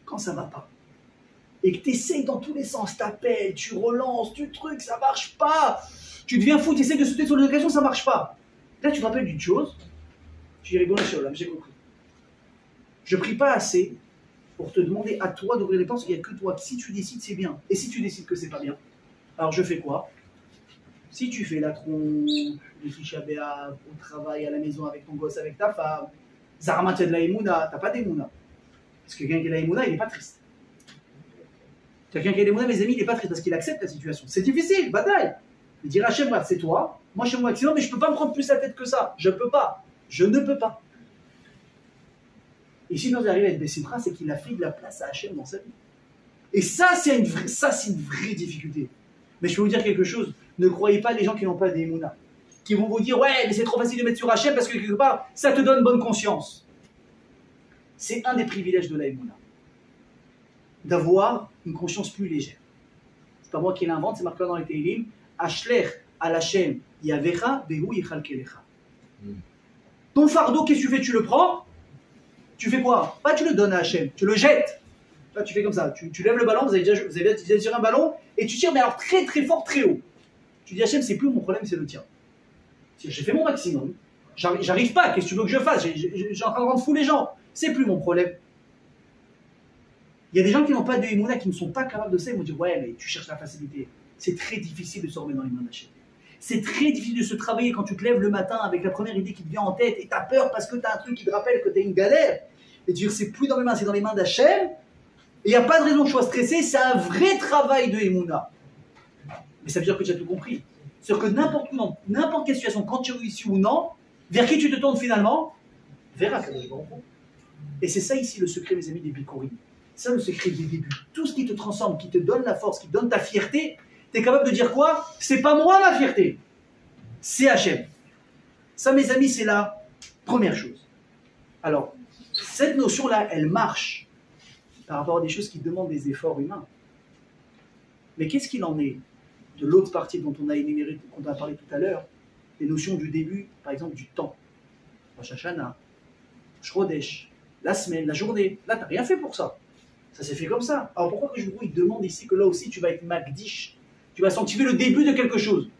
Quand ça ne va pas. Et que tu essayes dans tous les sens, tu appelles, tu relances, tu trucs, ça ne marche pas. Tu deviens fou, tu essaies de sauter sur l'occasion, ça ne marche pas. Là, tu te rappelles d'une chose, tu dis, bon, j'ai compris. Je ne prie pas assez pour te demander à toi d'ouvrir les portes, il n'y a que toi. Si tu décides, c'est bien. Et si tu décides que c'est pas bien, alors je fais quoi? Si tu fais la tronche, le Tisha B'Av, au travail, à la maison, avec ton gosse, avec ta femme, Zarama, tu as de la Emouna, tu n'as pas d'Emouna. Parce que quelqu'un qui a de la Emouna, il n'est pas triste. Quelqu'un qui a de l'Emouna, mes amis, il n'est pas triste parce qu'il accepte la situation. C'est difficile, bataille. Il dira Hachem, c'est toi, moi je fais mon maximum, mais je ne peux pas me prendre plus la tête que ça. Je ne peux pas. Je ne peux pas. Et si nous arrivons à être Bessimra, c'est qu'il a fait de la place à Hachem dans sa vie. Et ça, c'est une vraie difficulté. Mais je peux vous dire quelque chose, ne croyez pas les gens qui n'ont pas d'Emouna, qui vont vous dire, ouais, mais c'est trop facile de mettre sur Hachem parce que quelque part, ça te donne bonne conscience. C'est un des privilèges de la Emouna, d'avoir une conscience plus légère. C'est pas moi qui l'invente, c'est marqué dans les Tehillim, Ashler al Hachem yavecha behu yichalkelecha. Ton fardeau, qu'est-ce que tu fais? Tu le prends? Tu fais quoi? Pas tu le donnes à Hachem, tu le jettes. Là, tu fais comme ça, tu lèves le ballon, vous avez déjà tiré un ballon, et tu tires, mais alors très très fort, très haut. Tu dis Hachem, c'est plus mon problème, c'est le tien. J'ai fait mon maximum, j'arrive pas, qu'est-ce que tu veux que je fasse? J'ai en train de rendre fou les gens, c'est plus mon problème. Il y a des gens qui n'ont pas de Emouna, qui ne sont pas capables de ça, ils vont dire ouais, mais tu cherches la facilité. C'est très difficile de se remettre dans les mains d'Hachem. C'est très difficile de se travailler quand tu te lèves le matin avec la première idée qui te vient en tête et tu as peur parce que tu as un truc qui te rappelle que tu as une galère. Et tu dis c'est plus dans mes mains, c'est dans les mains d'Hachem. Et il n'y a pas de raison que je sois stressé, c'est un vrai travail de Emouna. Mais ça veut dire que tu as tout compris. C'est-à-dire que n'importe quelle situation, quand tu réussis ou non, vers qui tu te tournes finalement? Vers Hachem. Et c'est ça ici le secret, mes amis, des Bikurim. C'est ça le secret des débuts. Tout ce qui te transforme, qui te donne la force, qui te donne ta fierté, tu es capable de dire quoi? C'est pas moi ma fierté, c'est Hachem. Ça, mes amis, c'est la première chose. Alors, cette notion-là, elle marche par rapport à des choses qui demandent des efforts humains. Mais qu'est-ce qu'il en est de l'autre partie dont on a énuméré, qu'on a parlé tout à l'heure, les notions du début, par exemple du temps. Rosh Hashanah, Shrodesh, la semaine, la journée. Là, tu n'as rien fait pour ça. Ça s'est fait comme ça. Alors pourquoi que je vous demande ici que là aussi tu vas être Magdish? Tu vas sanctifier le début de quelque chose.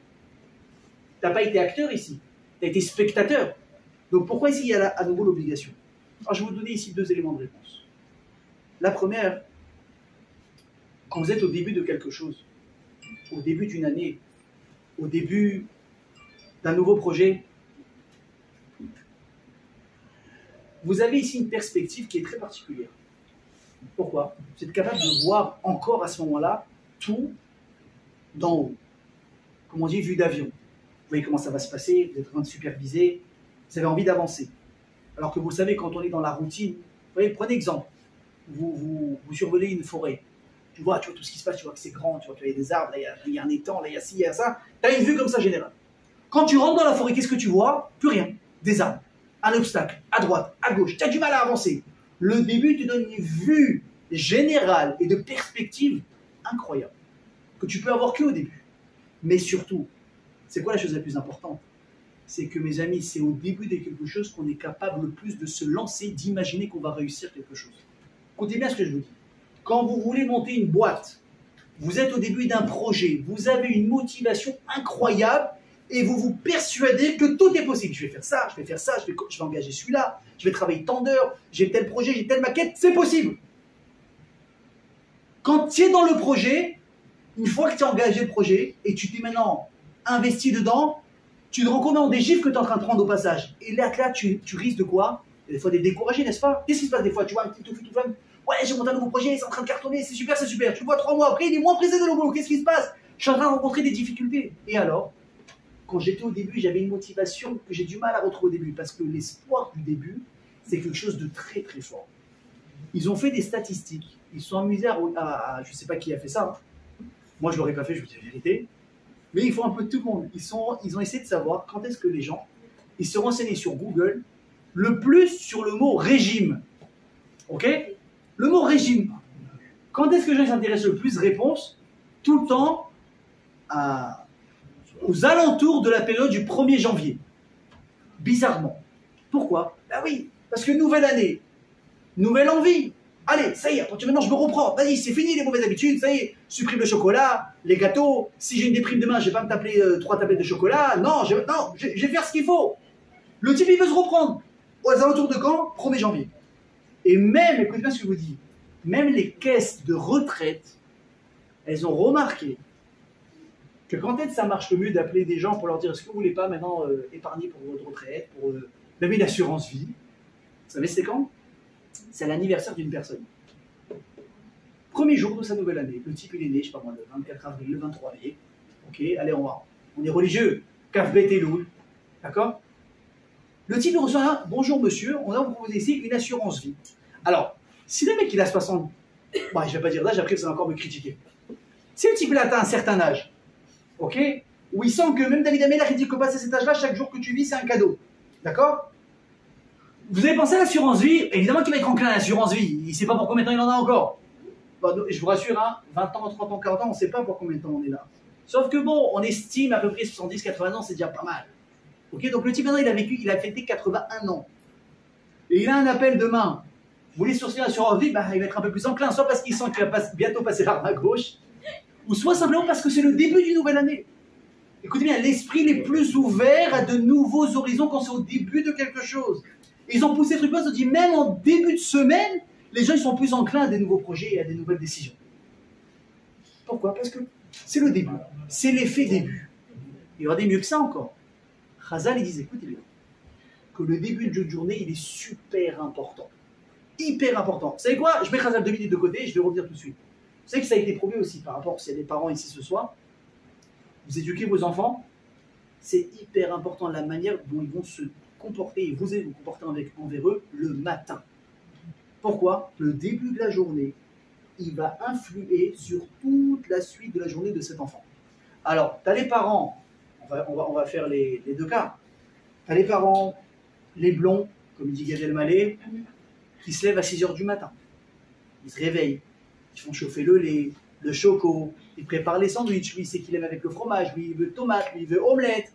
Tu n'as pas été acteur ici. Tu as été spectateur. Donc pourquoi ici il y a à nouveau l'obligation? Alors je vais vous donner ici 2 éléments de réponse. La première, quand vous êtes au début de quelque chose, au début d'une année, au début d'un nouveau projet, vous avez ici une perspective qui est très particulière. Pourquoi? Vous êtes capable de voir encore à ce moment-là tout d'en haut. Comme on dit, vue d'avion. Vous voyez comment ça va se passer, vous êtes en train de superviser, vous avez envie d'avancer. Alors que vous savez, quand on est dans la routine, vous voyez, prenez exemple, vous survolez une forêt, tu vois tout ce qui se passe, tu vois que c'est grand, tu vois qu'il y a des arbres, là il y a un étang, là il y a ci, il y a ça, tu as une vue comme ça générale. Quand tu rentres dans la forêt, qu'est-ce que tu vois? Plus rien, des arbres, un obstacle, à droite, à gauche, tu as du mal à avancer. Le début te donne une vue générale et de perspective incroyable, que tu peux avoir qu'au début. Mais surtout, c'est quoi la chose la plus importante? C'est que, mes amis, c'est au début de quelque chose qu'on est capable le plus de se lancer, d'imaginer qu'on va réussir quelque chose. Écoutez bien ce que je vous dis. Quand vous voulez monter une boîte, vous êtes au début d'un projet, vous avez une motivation incroyable et vous vous persuadez que tout est possible. Je vais faire ça, je vais faire ça, je vais engager celui-là, je vais travailler tant d'heures, j'ai tel projet, j'ai telle maquette, c'est possible. Quand tu es dans le projet, une fois que tu as engagé le projet et tu t'es maintenant investi dedans, tu te rends compte des chiffres que tu es en train de prendre au passage. Et là tu risques de quoi? Des fois d'être découragé, n'est-ce pas? Qu'est-ce qui se passe des fois? Tu vois un petit tout femme, ouais, j'ai monté un nouveau projet, c'est en train de cartonner, c'est super, c'est super. Tu le vois 3 mois après, il est moins pressé de le boulot. Qu'est-ce qui se passe? Je suis en train de rencontrer des difficultés. Et alors, quand j'étais au début, j'avais une motivation que j'ai du mal à retrouver au début, parce que l'espoir du début, c'est quelque chose de très très fort. Ils ont fait des statistiques, ils se sont amusés à je ne sais pas qui a fait ça, hein. Moi je ne l'aurais pas fait, je vous dis la vérité, mais ils font un peu de tout le monde. Ils ont essayé de savoir quand est-ce que les gens, ils se renseignaient sur Google, le plus sur le mot régime. Ok? Le mot régime. Quand est-ce que les gens s'intéressent le plus? Réponse, tout le temps aux alentours de la période du 1er janvier. Bizarrement. Pourquoi? Ben oui, parce que nouvelle année, nouvelle envie. Allez, ça y est, à partir de maintenant, je me reprends. Vas-y, c'est fini les mauvaises habitudes, ça y est. Supprime le chocolat, les gâteaux. Si j'ai une déprime demain, je ne vais pas me taper 3 tablettes de chocolat. Non, je vais faire ce qu'il faut. Le type, il veut se reprendre. Aux alentours de quand? 1er janvier. Et même, écoutez bien ce que je vous dis, même les caisses de retraite, elles ont remarqué que quand est-ce que ça marche le mieux d'appeler des gens pour leur dire est-ce que vous ne voulez pas maintenant épargner pour votre retraite, pour même une assurance vie. Vous savez c'est quand? C'est à l'anniversaire d'une personne. Premier jour de sa nouvelle année. Le type il est né, je ne sais pas moi, le 24 avril, le 23 mai. Ok, allez on est religieux. Kaf Bet Elul. D'accord? Le type reçoit un bonjour monsieur, on a vous proposé ici une assurance vie. Alors, si le mec il a 60, bah, je ne vais pas dire d'âge, après ça va encore me critiquer. Si le type il atteint un certain âge, ok, où il sent que même David Ameller il dit que passer cet âge-là, chaque jour que tu vis c'est un cadeau. D'accord? Vous avez pensé à l'assurance vie, évidemment qu'il va être enclin à l'assurance vie, il ne sait pas pour combien de temps il en a encore. Bon, je vous rassure, hein, 20 ans, 30 ans, 40 ans, on ne sait pas pour combien de temps on est là. Sauf que bon, on estime à peu près 70, 80 ans, c'est déjà pas mal. Ok, donc le type maintenant il a fêté 81 ans. Et il a un appel demain. Vous voulez sourciller l'assurance vie, bah, il va être un peu plus enclin, soit parce qu'il sent qu'il va bientôt passer l'arme à gauche, ou soit simplement parce que c'est le début d'une nouvelle année. Écoutez bien, l'esprit est plus ouvert à de nouveaux horizons quand c'est au début de quelque chose. Ils ont poussé le truc, ils ont dit même en début de semaine, les gens ils sont plus enclins à des nouveaux projets et à des nouvelles décisions. Pourquoi? Parce que c'est le début, c'est l'effet début. Il y aura des mieux que ça encore. Chazal, il disait, écoutez bien, que le début de journée, il est super important. Hyper important. Vous savez quoi? Je mets Chazal 2 minutes de côté et je vais revenir tout de suite. Vous savez que ça a été prouvé aussi par rapport, s'il y a des parents ici ce soir, vous éduquez vos enfants, c'est hyper important la manière dont ils vont se comporter et vous allez vous comporter envers eux le matin. Pourquoi? Le début de la journée, il va influer sur toute la suite de la journée de cet enfant. Alors, tu as les parents, on va faire les deux cas. Tu as les parents, les blonds, comme dit Gad Elmaleh, qui se lèvent à 6 h du matin. Ils se réveillent, ils font chauffer le lait, le choco, ils préparent les sandwichs, lui il sait qu'il aime avec le fromage, lui il veut tomate, lui il veut omelette.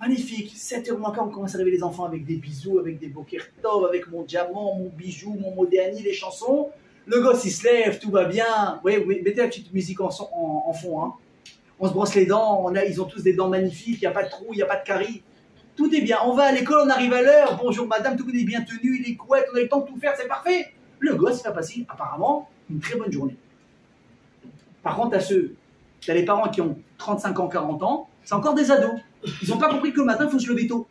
Magnifique, 7 h moins quart, on commence à réveiller les enfants avec des bisous, avec des boker tov, avec mon diamant, mon bijou, mon modéani, les chansons. Le gosse il se lève, tout va bien. Oui, mettez la petite musique en fond. Hein. On se brosse les dents, ils ont tous des dents magnifiques, il n'y a pas de trou, il n'y a pas de caries. Tout est bien, on va à l'école, on arrive à l'heure, bonjour madame, tout est bien tenu, il est couette, on a le temps de tout faire, c'est parfait. Le gosse il va passer apparemment une très bonne journée. Par contre, t'as les parents qui ont 35 ans, 40 ans, c'est encore des ados. Ils n'ont pas compris que le matin, il faut se lever tôt.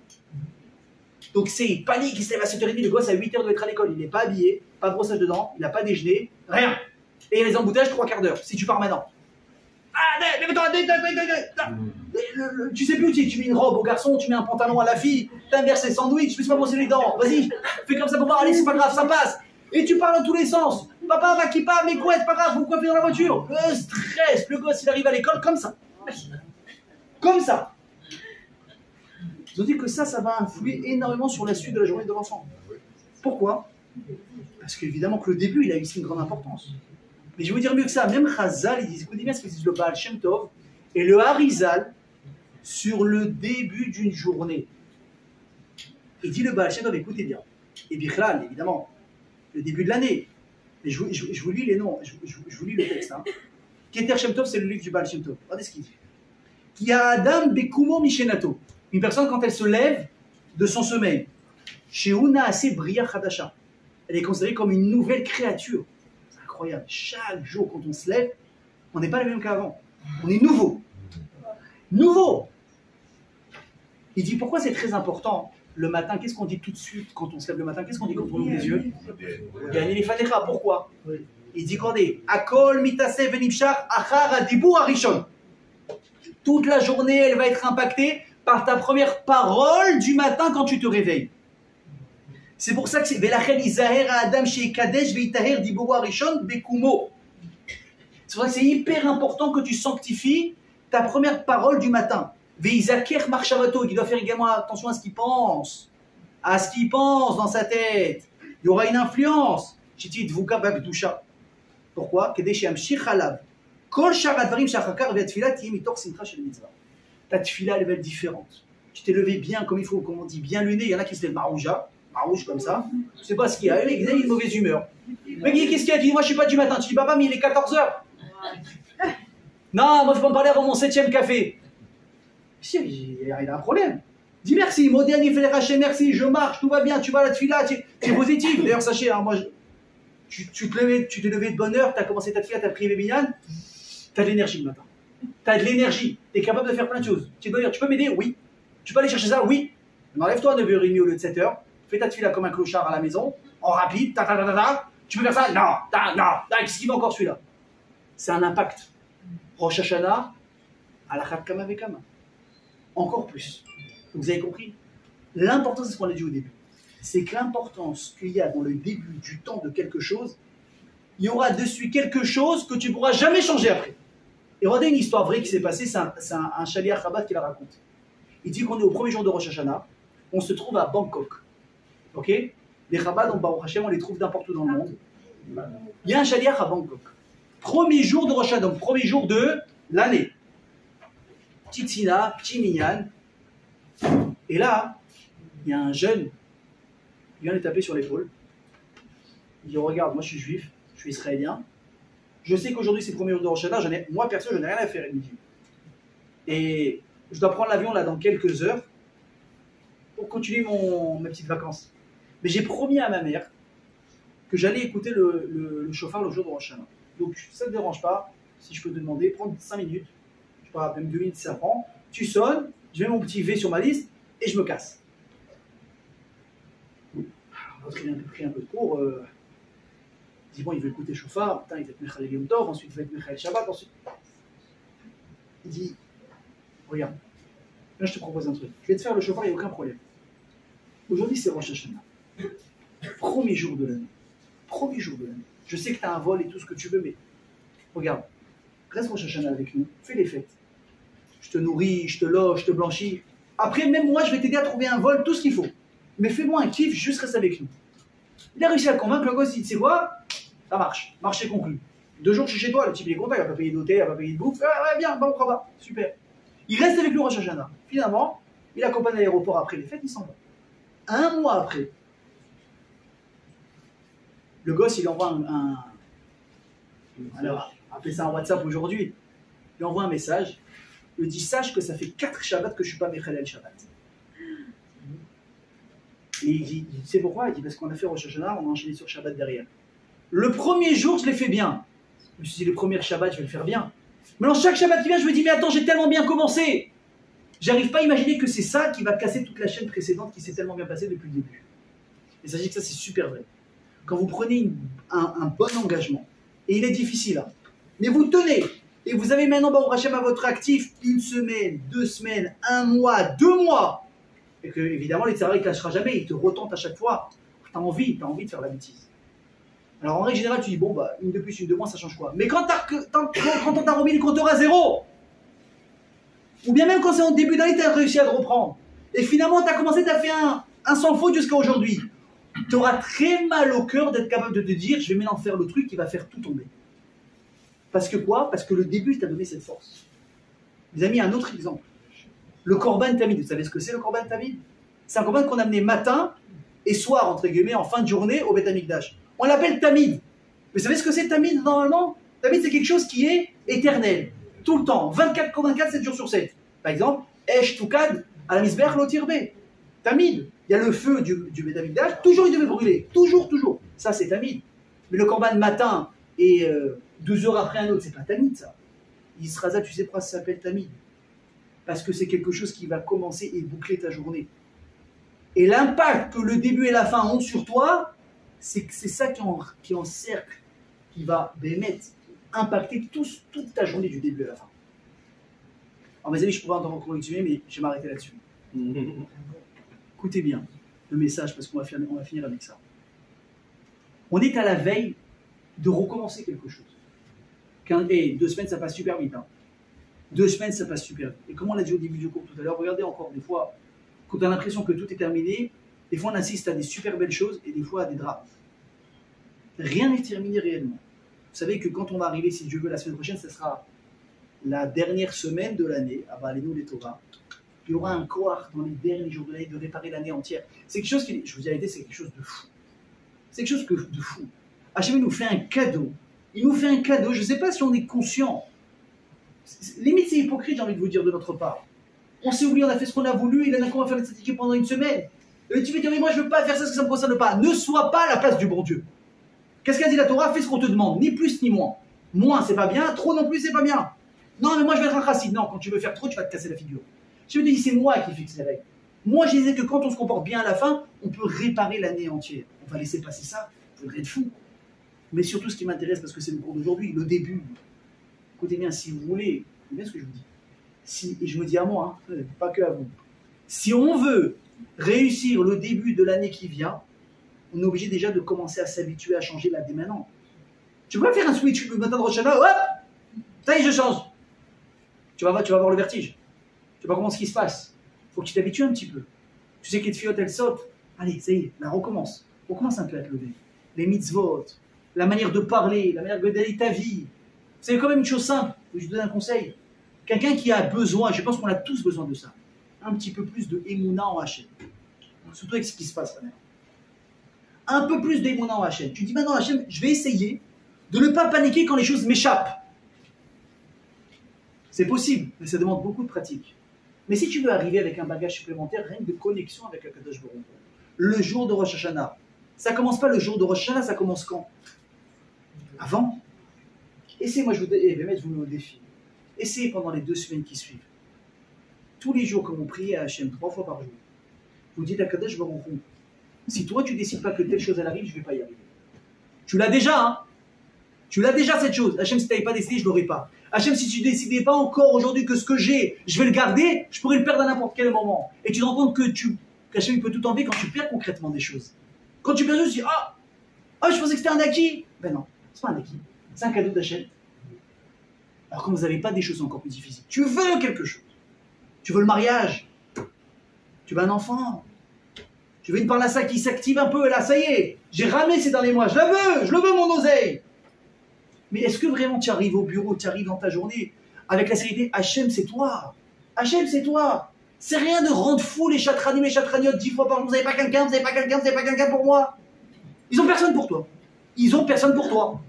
Donc c'est panique, il se lève à 7 h 30, le gosse à 8 h doit être à l'école, il n'est pas habillé, pas de brossage de dents, il n'a pas déjeuné, rien. Et il y a les embouteillages 3/4 d'heure, si tu pars maintenant. Ah, lève-toi, tu sais plus où tu mets une robe au garçon, tu mets un pantalon à la fille, t'inverses les sandwichs, je ne peux pas brosser les dents, vas-y, fais comme ça pour voir, allez, c'est pas grave, ça passe. Et tu parles dans tous les sens. Papa, va qui pas, mes couettes, pas grave, vous coiffez dans la voiture. Le stress, le gosse, il arrive à l'école comme ça. Comme ça. Ils ont dit que ça va influer énormément sur la suite de la journée de l'enfant. Pourquoi? Parce qu'évidemment que le début, il a ici une grande importance. Mais je vais vous dire mieux que ça, même Chazal, ils disent, écoutez bien ce que disent le Baal Shem Tov et le Harizal sur le début d'une journée. Il dit le Baal Shem Tov, écoutez bien, et Bichlal, évidemment, le début de l'année, mais je vous lis les noms, je vous lis le texte. Hein. Keter Shem Tov, c'est le livre du Baal Shem Tov. Regardez ce qu'il dit. Qui a Adam Bekumo Mishenato. Une personne, quand elle se lève de son sommeil, Sheuna Ase Bria Chadasha, elle est considérée comme une nouvelle créature. C'est incroyable. Chaque jour, quand on se lève, on n'est pas les mêmes qu'avant. On est nouveau. Nouveau. Il dit pourquoi c'est très important le matin. Qu'est-ce qu'on dit tout de suite quand on se lève le matin? Qu'est-ce qu'on dit quand on ouvre les yeux? Pourquoi? Il dit regardez, Akol mitase venimshach achar adibur harishon. Toute la journée, elle va être impactée par ta première parole du matin quand tu te réveilles. C'est pour ça que c'est Velachel izaher adam sheikadesh veitaher dibur harishon bekumo. C'est pour ça que c'est hyper important que tu sanctifies ta première parole du matin. Veizaker marshavato, il doit faire également attention à ce qu'il pense, dans sa tête. Il y aura une influence. Chitit vuka bagdusha. Pourquoi? Ta tfila, elle va être différente. Tu t'es levé bien, comme il faut, comme on dit, bien luné. Il y en a qui se lèvent marouge comme ça. Je ne sais pas ce qu'il y a. Il a une mauvaise humeur. Mais qu'est-ce qu'il y a? Tu dis, moi je ne suis pas du matin. Tu dis, papa, mais il est 14h. Non, moi je peux pas me parler avant mon 7e café. Il a un problème. Dis merci, moderne, il fait les rachets, merci, je marche, tout va bien, tu vas à la tfila, tu es positif. D'ailleurs, sachez, hein, moi, tu t'es levé de bonne heure, tu as commencé ta tfila, tu as prié Binyan, tu as de l'énergie le matin. Tu as de l'énergie, tu es capable de faire plein de choses. Tu peux m'aider? Oui. Tu peux aller chercher ça? Oui. Enlève-toi à 9h30 au lieu de 7h, fais ta tfila comme un clochard à la maison, en rapide, tu peux faire ça? Non, qu'est-ce qu'il va encore celui-là? C'est un impact. Rosh Hashanah, à la Kama Vekama. Encore plus. Vous avez compris? L'importance, c'est ce qu'on a dit au début. C'est que l'importance qu'il y a dans le début du temps de quelque chose, il y aura dessus quelque chose que tu ne pourras jamais changer après. Et regardez une histoire vraie qui s'est passée, c'est un Shaliach Chabad qui la raconte. Il dit qu'on est au premier jour de Rosh Hashanah, on se trouve à Bangkok. Ok? Les Chabad, on les trouve n'importe où dans le monde. Il y a un Shaliach à Bangkok. Premier jour de Rosh Hashanah, donc premier jour de l'année. Petite Sina, petit Minyan. Et là, il y a un jeune qui vient les taper sur l'épaule. Il dit, regarde, moi je suis juif, je suis israélien. Je sais qu'aujourd'hui c'est le premier jour de Rosh Hashanah, moi perso, je n'ai rien à faire, il me dit. Et je dois prendre l'avion là dans quelques heures pour continuer mes petites vacances. Mais j'ai promis à ma mère que j'allais écouter le chauffard le jour de Rosh Hashanah. Donc ça ne te dérange pas, si je peux te demander, prendre 5 minutes, je sais pas, même 2 minutes si ça prend, tu sonnes, je mets mon petit V sur ma liste et je me casse. L'autre il a pris un peu de cours, il dit bon il veut écouter chauffard, putain, il va être Mechal Yom Tov, ensuite il va être Mechal Shabbat, ensuite... Il dit, regarde, là je te propose un truc, je vais te faire le chauffard, il n'y a aucun problème. Aujourd'hui c'est Rosh Hashanah, premier jour de l'année. Je sais que tu as un vol et tout ce que tu veux, mais regarde, reste Rosh Hashanah avec nous, fais les fêtes. Je te nourris, je te loge, je te blanchis. Après, même moi, je vais t'aider à trouver un vol, tout ce qu'il faut. Mais fais-moi un kiff, juste reste avec nous. Il a réussi à convaincre le gosse, il dit, c'est quoi? Ça marche, marché conclu. 2 jours, je suis chez toi, le type il est content, il va pas payer d'hôtel, il va pas payer de bouffe. Ah ouais, bien, bon, on va, super. Il reste avec lui Rosh Hashanah. Finalement, il accompagne à l'aéroport après les fêtes, il s'en va. 1 mois après, le gosse, il envoie alors, appelez ça un WhatsApp aujourd'hui. Il envoie un message. Il dit, sache que ça fait 4 Shabbats que je ne suis pas Mechalel Shabbat. Et il dit, tu sais pourquoi? Il dit, parce qu'on a fait Rosh Hashanah, on a enchaîné sur Shabbat derrière. Le premier jour, je l'ai fait bien. Je me suis dit, le premier Shabbat, je vais le faire bien. Mais dans chaque Shabbat qui vient, je me dis, mais attends, j'ai tellement bien commencé. J'arrive pas à imaginer que c'est ça qui va casser toute la chaîne précédente qui s'est tellement bien passée depuis le début. Et sachez que ça, c'est super vrai. Quand vous prenez un bon engagement, et il est difficile, hein, mais vous tenez, et vous avez maintenant Baruch Hashem à votre actif 1 semaine, 2 semaines, 1 mois, 2 mois, et que évidemment les tzara, il ne lâchera jamais, il te retente à chaque fois, tu as envie de faire la bêtise. Alors en règle générale, tu dis, bon, bah, 1 de plus, 1 de moins, ça change quoi? Mais quand on t'a remis le compteur à 0, ou bien même quand c'est en début d'année, tu as réussi à te reprendre, et finalement tu as commencé, tu as fait un sans faute jusqu'à aujourd'hui, tu auras très mal au cœur d'être capable de te dire, je vais maintenant faire le truc qui va faire tout tomber. Parce que quoi? Parce que le début t'a donné cette force. Les amis, un autre exemple. Le Korban Tamid. Vous savez ce que c'est le Korban Tamid? C'est un Korban qu'on amenait matin et soir, entre guillemets, en fin de journée au Beth Amikdash. On l'appelle Tamid. Vous savez ce que c'est Tamid normalement? Tamid, c'est quelque chose qui est éternel, tout le temps, 24/24, 7 jours sur 7. Par exemple, Esh Tukad, à la misbech Lotirbe. Tamid, il y a le feu du Beth Amikdash, toujours il devait brûler, toujours. Ça, c'est Tamid. Mais le korban matin et 12 heures après un autre, c'est pas Tamid, ça. Yisraza, tu sais pourquoi ça s'appelle Tamid? Parce que c'est quelque chose qui va commencer et boucler ta journée. Et l'impact que le début et la fin ont sur toi, c'est ça qui encercle, qui va impacter toute ta journée du début à la fin. Alors mes amis, je pourrais encore continuer, mais je vais m'arrêter là-dessus. Écoutez bien le message, parce qu'on va finir avec ça. On est à la veille de recommencer quelque chose. 2 semaines, ça passe super vite. 2 semaines, ça passe super vite. Et comme on l'a dit au début du cours tout à l'heure, regardez encore des fois, quand on a l'impression que tout est terminé, des fois on assiste à des super belles choses et des fois à des drames. Rien n'est terminé réellement. Vous savez que quand on va arriver, si Dieu veut, la semaine prochaine, ce sera la dernière semaine de l'année, à Baalenu les Torah. Il y aura un koach dans les derniers jours de l'année de réparer l'année entière. C'est quelque chose qui, je vous dis la vérité, c'est quelque chose de fou. C'est quelque chose de fou. Hachem nous fait un cadeau. Il nous fait un cadeau, je ne sais pas si on est conscient. Limite, c'est hypocrite, j'ai envie de vous dire, de notre part. On s'est oublié, on a fait ce qu'on a voulu, et là, on va faire les statistiques pendant une semaine. Et tu vas dire, mais moi, je ne veux pas faire ça, parce que ça ne me concerne pas. Ne sois pas à la place du bon Dieu. Qu'est-ce qu'a dit la Torah? Fais ce qu'on te demande, ni plus ni moins. Moins, c'est pas bien, trop non plus, c'est pas bien. Non, mais moi, je vais être un chassid. Non, quand tu veux faire trop, tu vas te casser la figure. Je me dis, c'est moi qui fixe les règles. Moi, je disais que quand on se comporte bien à la fin, on peut réparer l'année entière. On va laisser passer ça, il faudrait être fou. Mais surtout, ce qui m'intéresse, parce que c'est le cours d'aujourd'hui, le début. Écoutez bien, si vous voulez, c'est bien ce que je vous dis. Et je me dis à moi, pas que à vous. Si on veut réussir le début de l'année qui vient, on est obligé déjà de commencer à s'habituer à changer là dès maintenant. Tu peux pas faire un switch le matin de Rosh Hashanah, hop, ça y est, je change. Tu vas avoir le vertige. Tu vas voir comment ce qui se passe. Il faut que tu t'habitues un petit peu. Tu sais que les fiottes, elles sautent. Allez, ça y est, là, recommence. Recommence un peu à te lever. Les mitzvot, la manière de parler, la manière d'aller ta vie. Vous savez quand même une chose simple, je vous donne un conseil. Quelqu'un qui a besoin, je pense qu'on a tous besoin de ça, un petit peu plus de émouna en Hachem. Surtout avec ce qui se passe maintenant. Un peu plus d'émouna en Hachem. Tu dis maintenant Hachem, je vais essayer de ne pas paniquer quand les choses m'échappent. C'est possible, mais ça demande beaucoup de pratique. Mais si tu veux arriver avec un bagage supplémentaire, rien que de connexion avec Akadosh Baruch Hu, le jour de Rosh Hashanah, ça commence pas le jour de Rosh Hashanah, ça commence quand? Avant. Essayez, moi je vous mets au défi. Essayez pendant les 2 semaines qui suivent. Tous les jours, comme vous priez à Hachem 3 fois par jour, vous dites à Akadosh Baruch Hu, si toi tu décides pas que telle chose elle arrive, je ne vais pas y arriver. Tu l'as déjà, hein? Tu l'as déjà cette chose. Hachem, si tu n'avais pas décidé, je ne l'aurais pas. Hachem, si tu ne décidais pas encore aujourd'hui que ce que j'ai, je vais le garder, je pourrais le perdre à n'importe quel moment. Et tu te rends compte que Hachem peut tout enlever quand tu perds concrètement des choses. Quand tu perds, tu te dis, je pensais que c'était un acquis. Ben non, c'est pas un acquis. C'est un cadeau d'Hachem. Alors quand vous n'avez pas des choses encore plus difficiles, tu veux quelque chose. Tu veux le mariage. Tu veux un enfant. Tu veux une parnassa qui s'active un peu, et là, ça y est, j'ai ramé ces derniers mois, je le veux mon oseille. Mais est-ce que vraiment tu arrives au bureau, tu arrives dans ta journée avec la sérénité, Hachem c'est toi, Hachem c'est toi. C'est rien de rendre fou les chatranim, les chatraniotes 10 fois par jour, vous n'avez pas quelqu'un, vous n'avez pas quelqu'un, vous n'avez pas quelqu'un pour moi. Ils ont personne pour toi. Ils ont personne pour toi.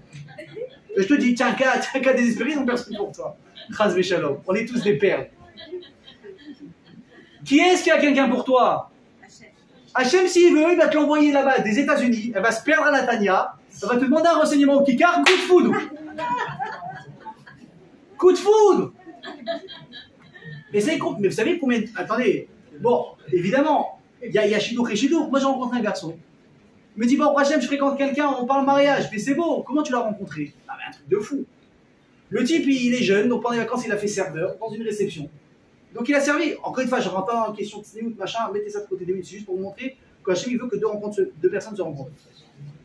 Je te dis, tiens, un cas désespéré, ils ont personne pour toi. Chas v'shalom, on est tous des perles. Qui est-ce qui a quelqu'un pour toi? Hachem, s'il veut, il va te l'envoyer là-bas des États-Unis, elle va se perdre à Natania, elle va te demander un renseignement au Kikar, coup de foudre. Coup de foudre. Mais vous savez combien... Attendez, bon, évidemment, il y a Chidouk et Chidouk. Moi, j'ai rencontré un garçon. Il me dit, bon, Hachem, je fréquente quelqu'un, on parle mariage. Mais c'est beau, comment tu l'as rencontré? Ah, mais un truc de fou. Le type, il est jeune, donc pendant les vacances, il a fait serveur dans une réception. Donc il a servi. Encore une fois, je rentre pas en question de snooze, machin, mettez ça de côté des minutes, c'est juste pour vous montrer qu'Hachem, il veut que deux personnes se rencontrent.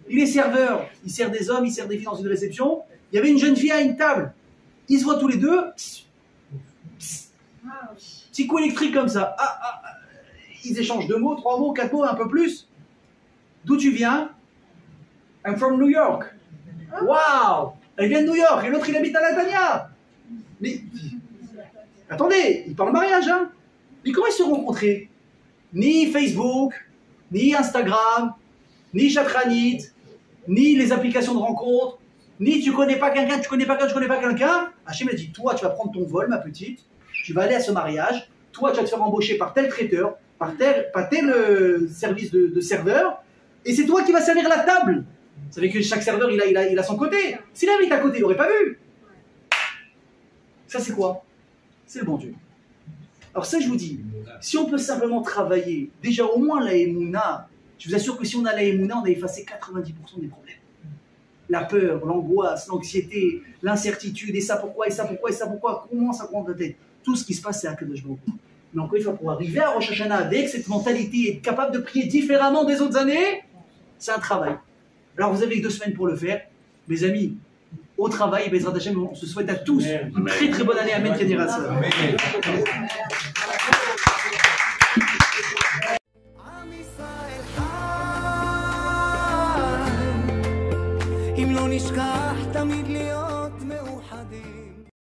Il est serveur, il sert des hommes, il sert des filles dans une réception. Il y avait une jeune fille à une table. Ils se voient tous les deux. Petit coup électrique comme ça. Ils échangent 2 mots, 3 mots, 4 mots, un peu plus. D'où tu viens? I'm from New York. Wow! Elle vient de New York et l'autre il habite à Latania. Mais attendez, ils parlent mariage, hein? Mais comment ils se sont rencontrés? Ni Facebook, ni Instagram, ni Chatranit, ni les applications de rencontres, Ni tu connais pas quelqu'un, tu connais pas quelqu'un. Hachem a dit, toi, tu vas prendre ton vol, ma petite, tu vas aller à ce mariage, toi, tu vas te faire embaucher par tel traiteur, par tel service de serveur, et c'est toi qui vas servir la table. Vous savez que chaque serveur, il a son côté. S'il avait été à côté, il n'aurait pas vu. Ça, c'est quoi? C'est le bon Dieu. Alors ça, je vous dis, si on peut simplement travailler, déjà au moins la Emouna, je vous assure que si on a la Emouna, on a effacé 90% des problèmes. La peur, l'angoisse, l'anxiété, l'incertitude, et ça pourquoi, et ça pourquoi, et ça pourquoi, comment ça prend la tête. Tout ce qui se passe, c'est à Kadosh Baruch Hu. Mais encore une fois, pour arriver à Rosh Hashanah avec cette mentalité et être capable de prier différemment des autres années, c'est un travail. Alors vous avez 2 semaines pour le faire. Mes amis, au travail, Bezrat Hashem, on se souhaite à tous une très très bonne année. Amen.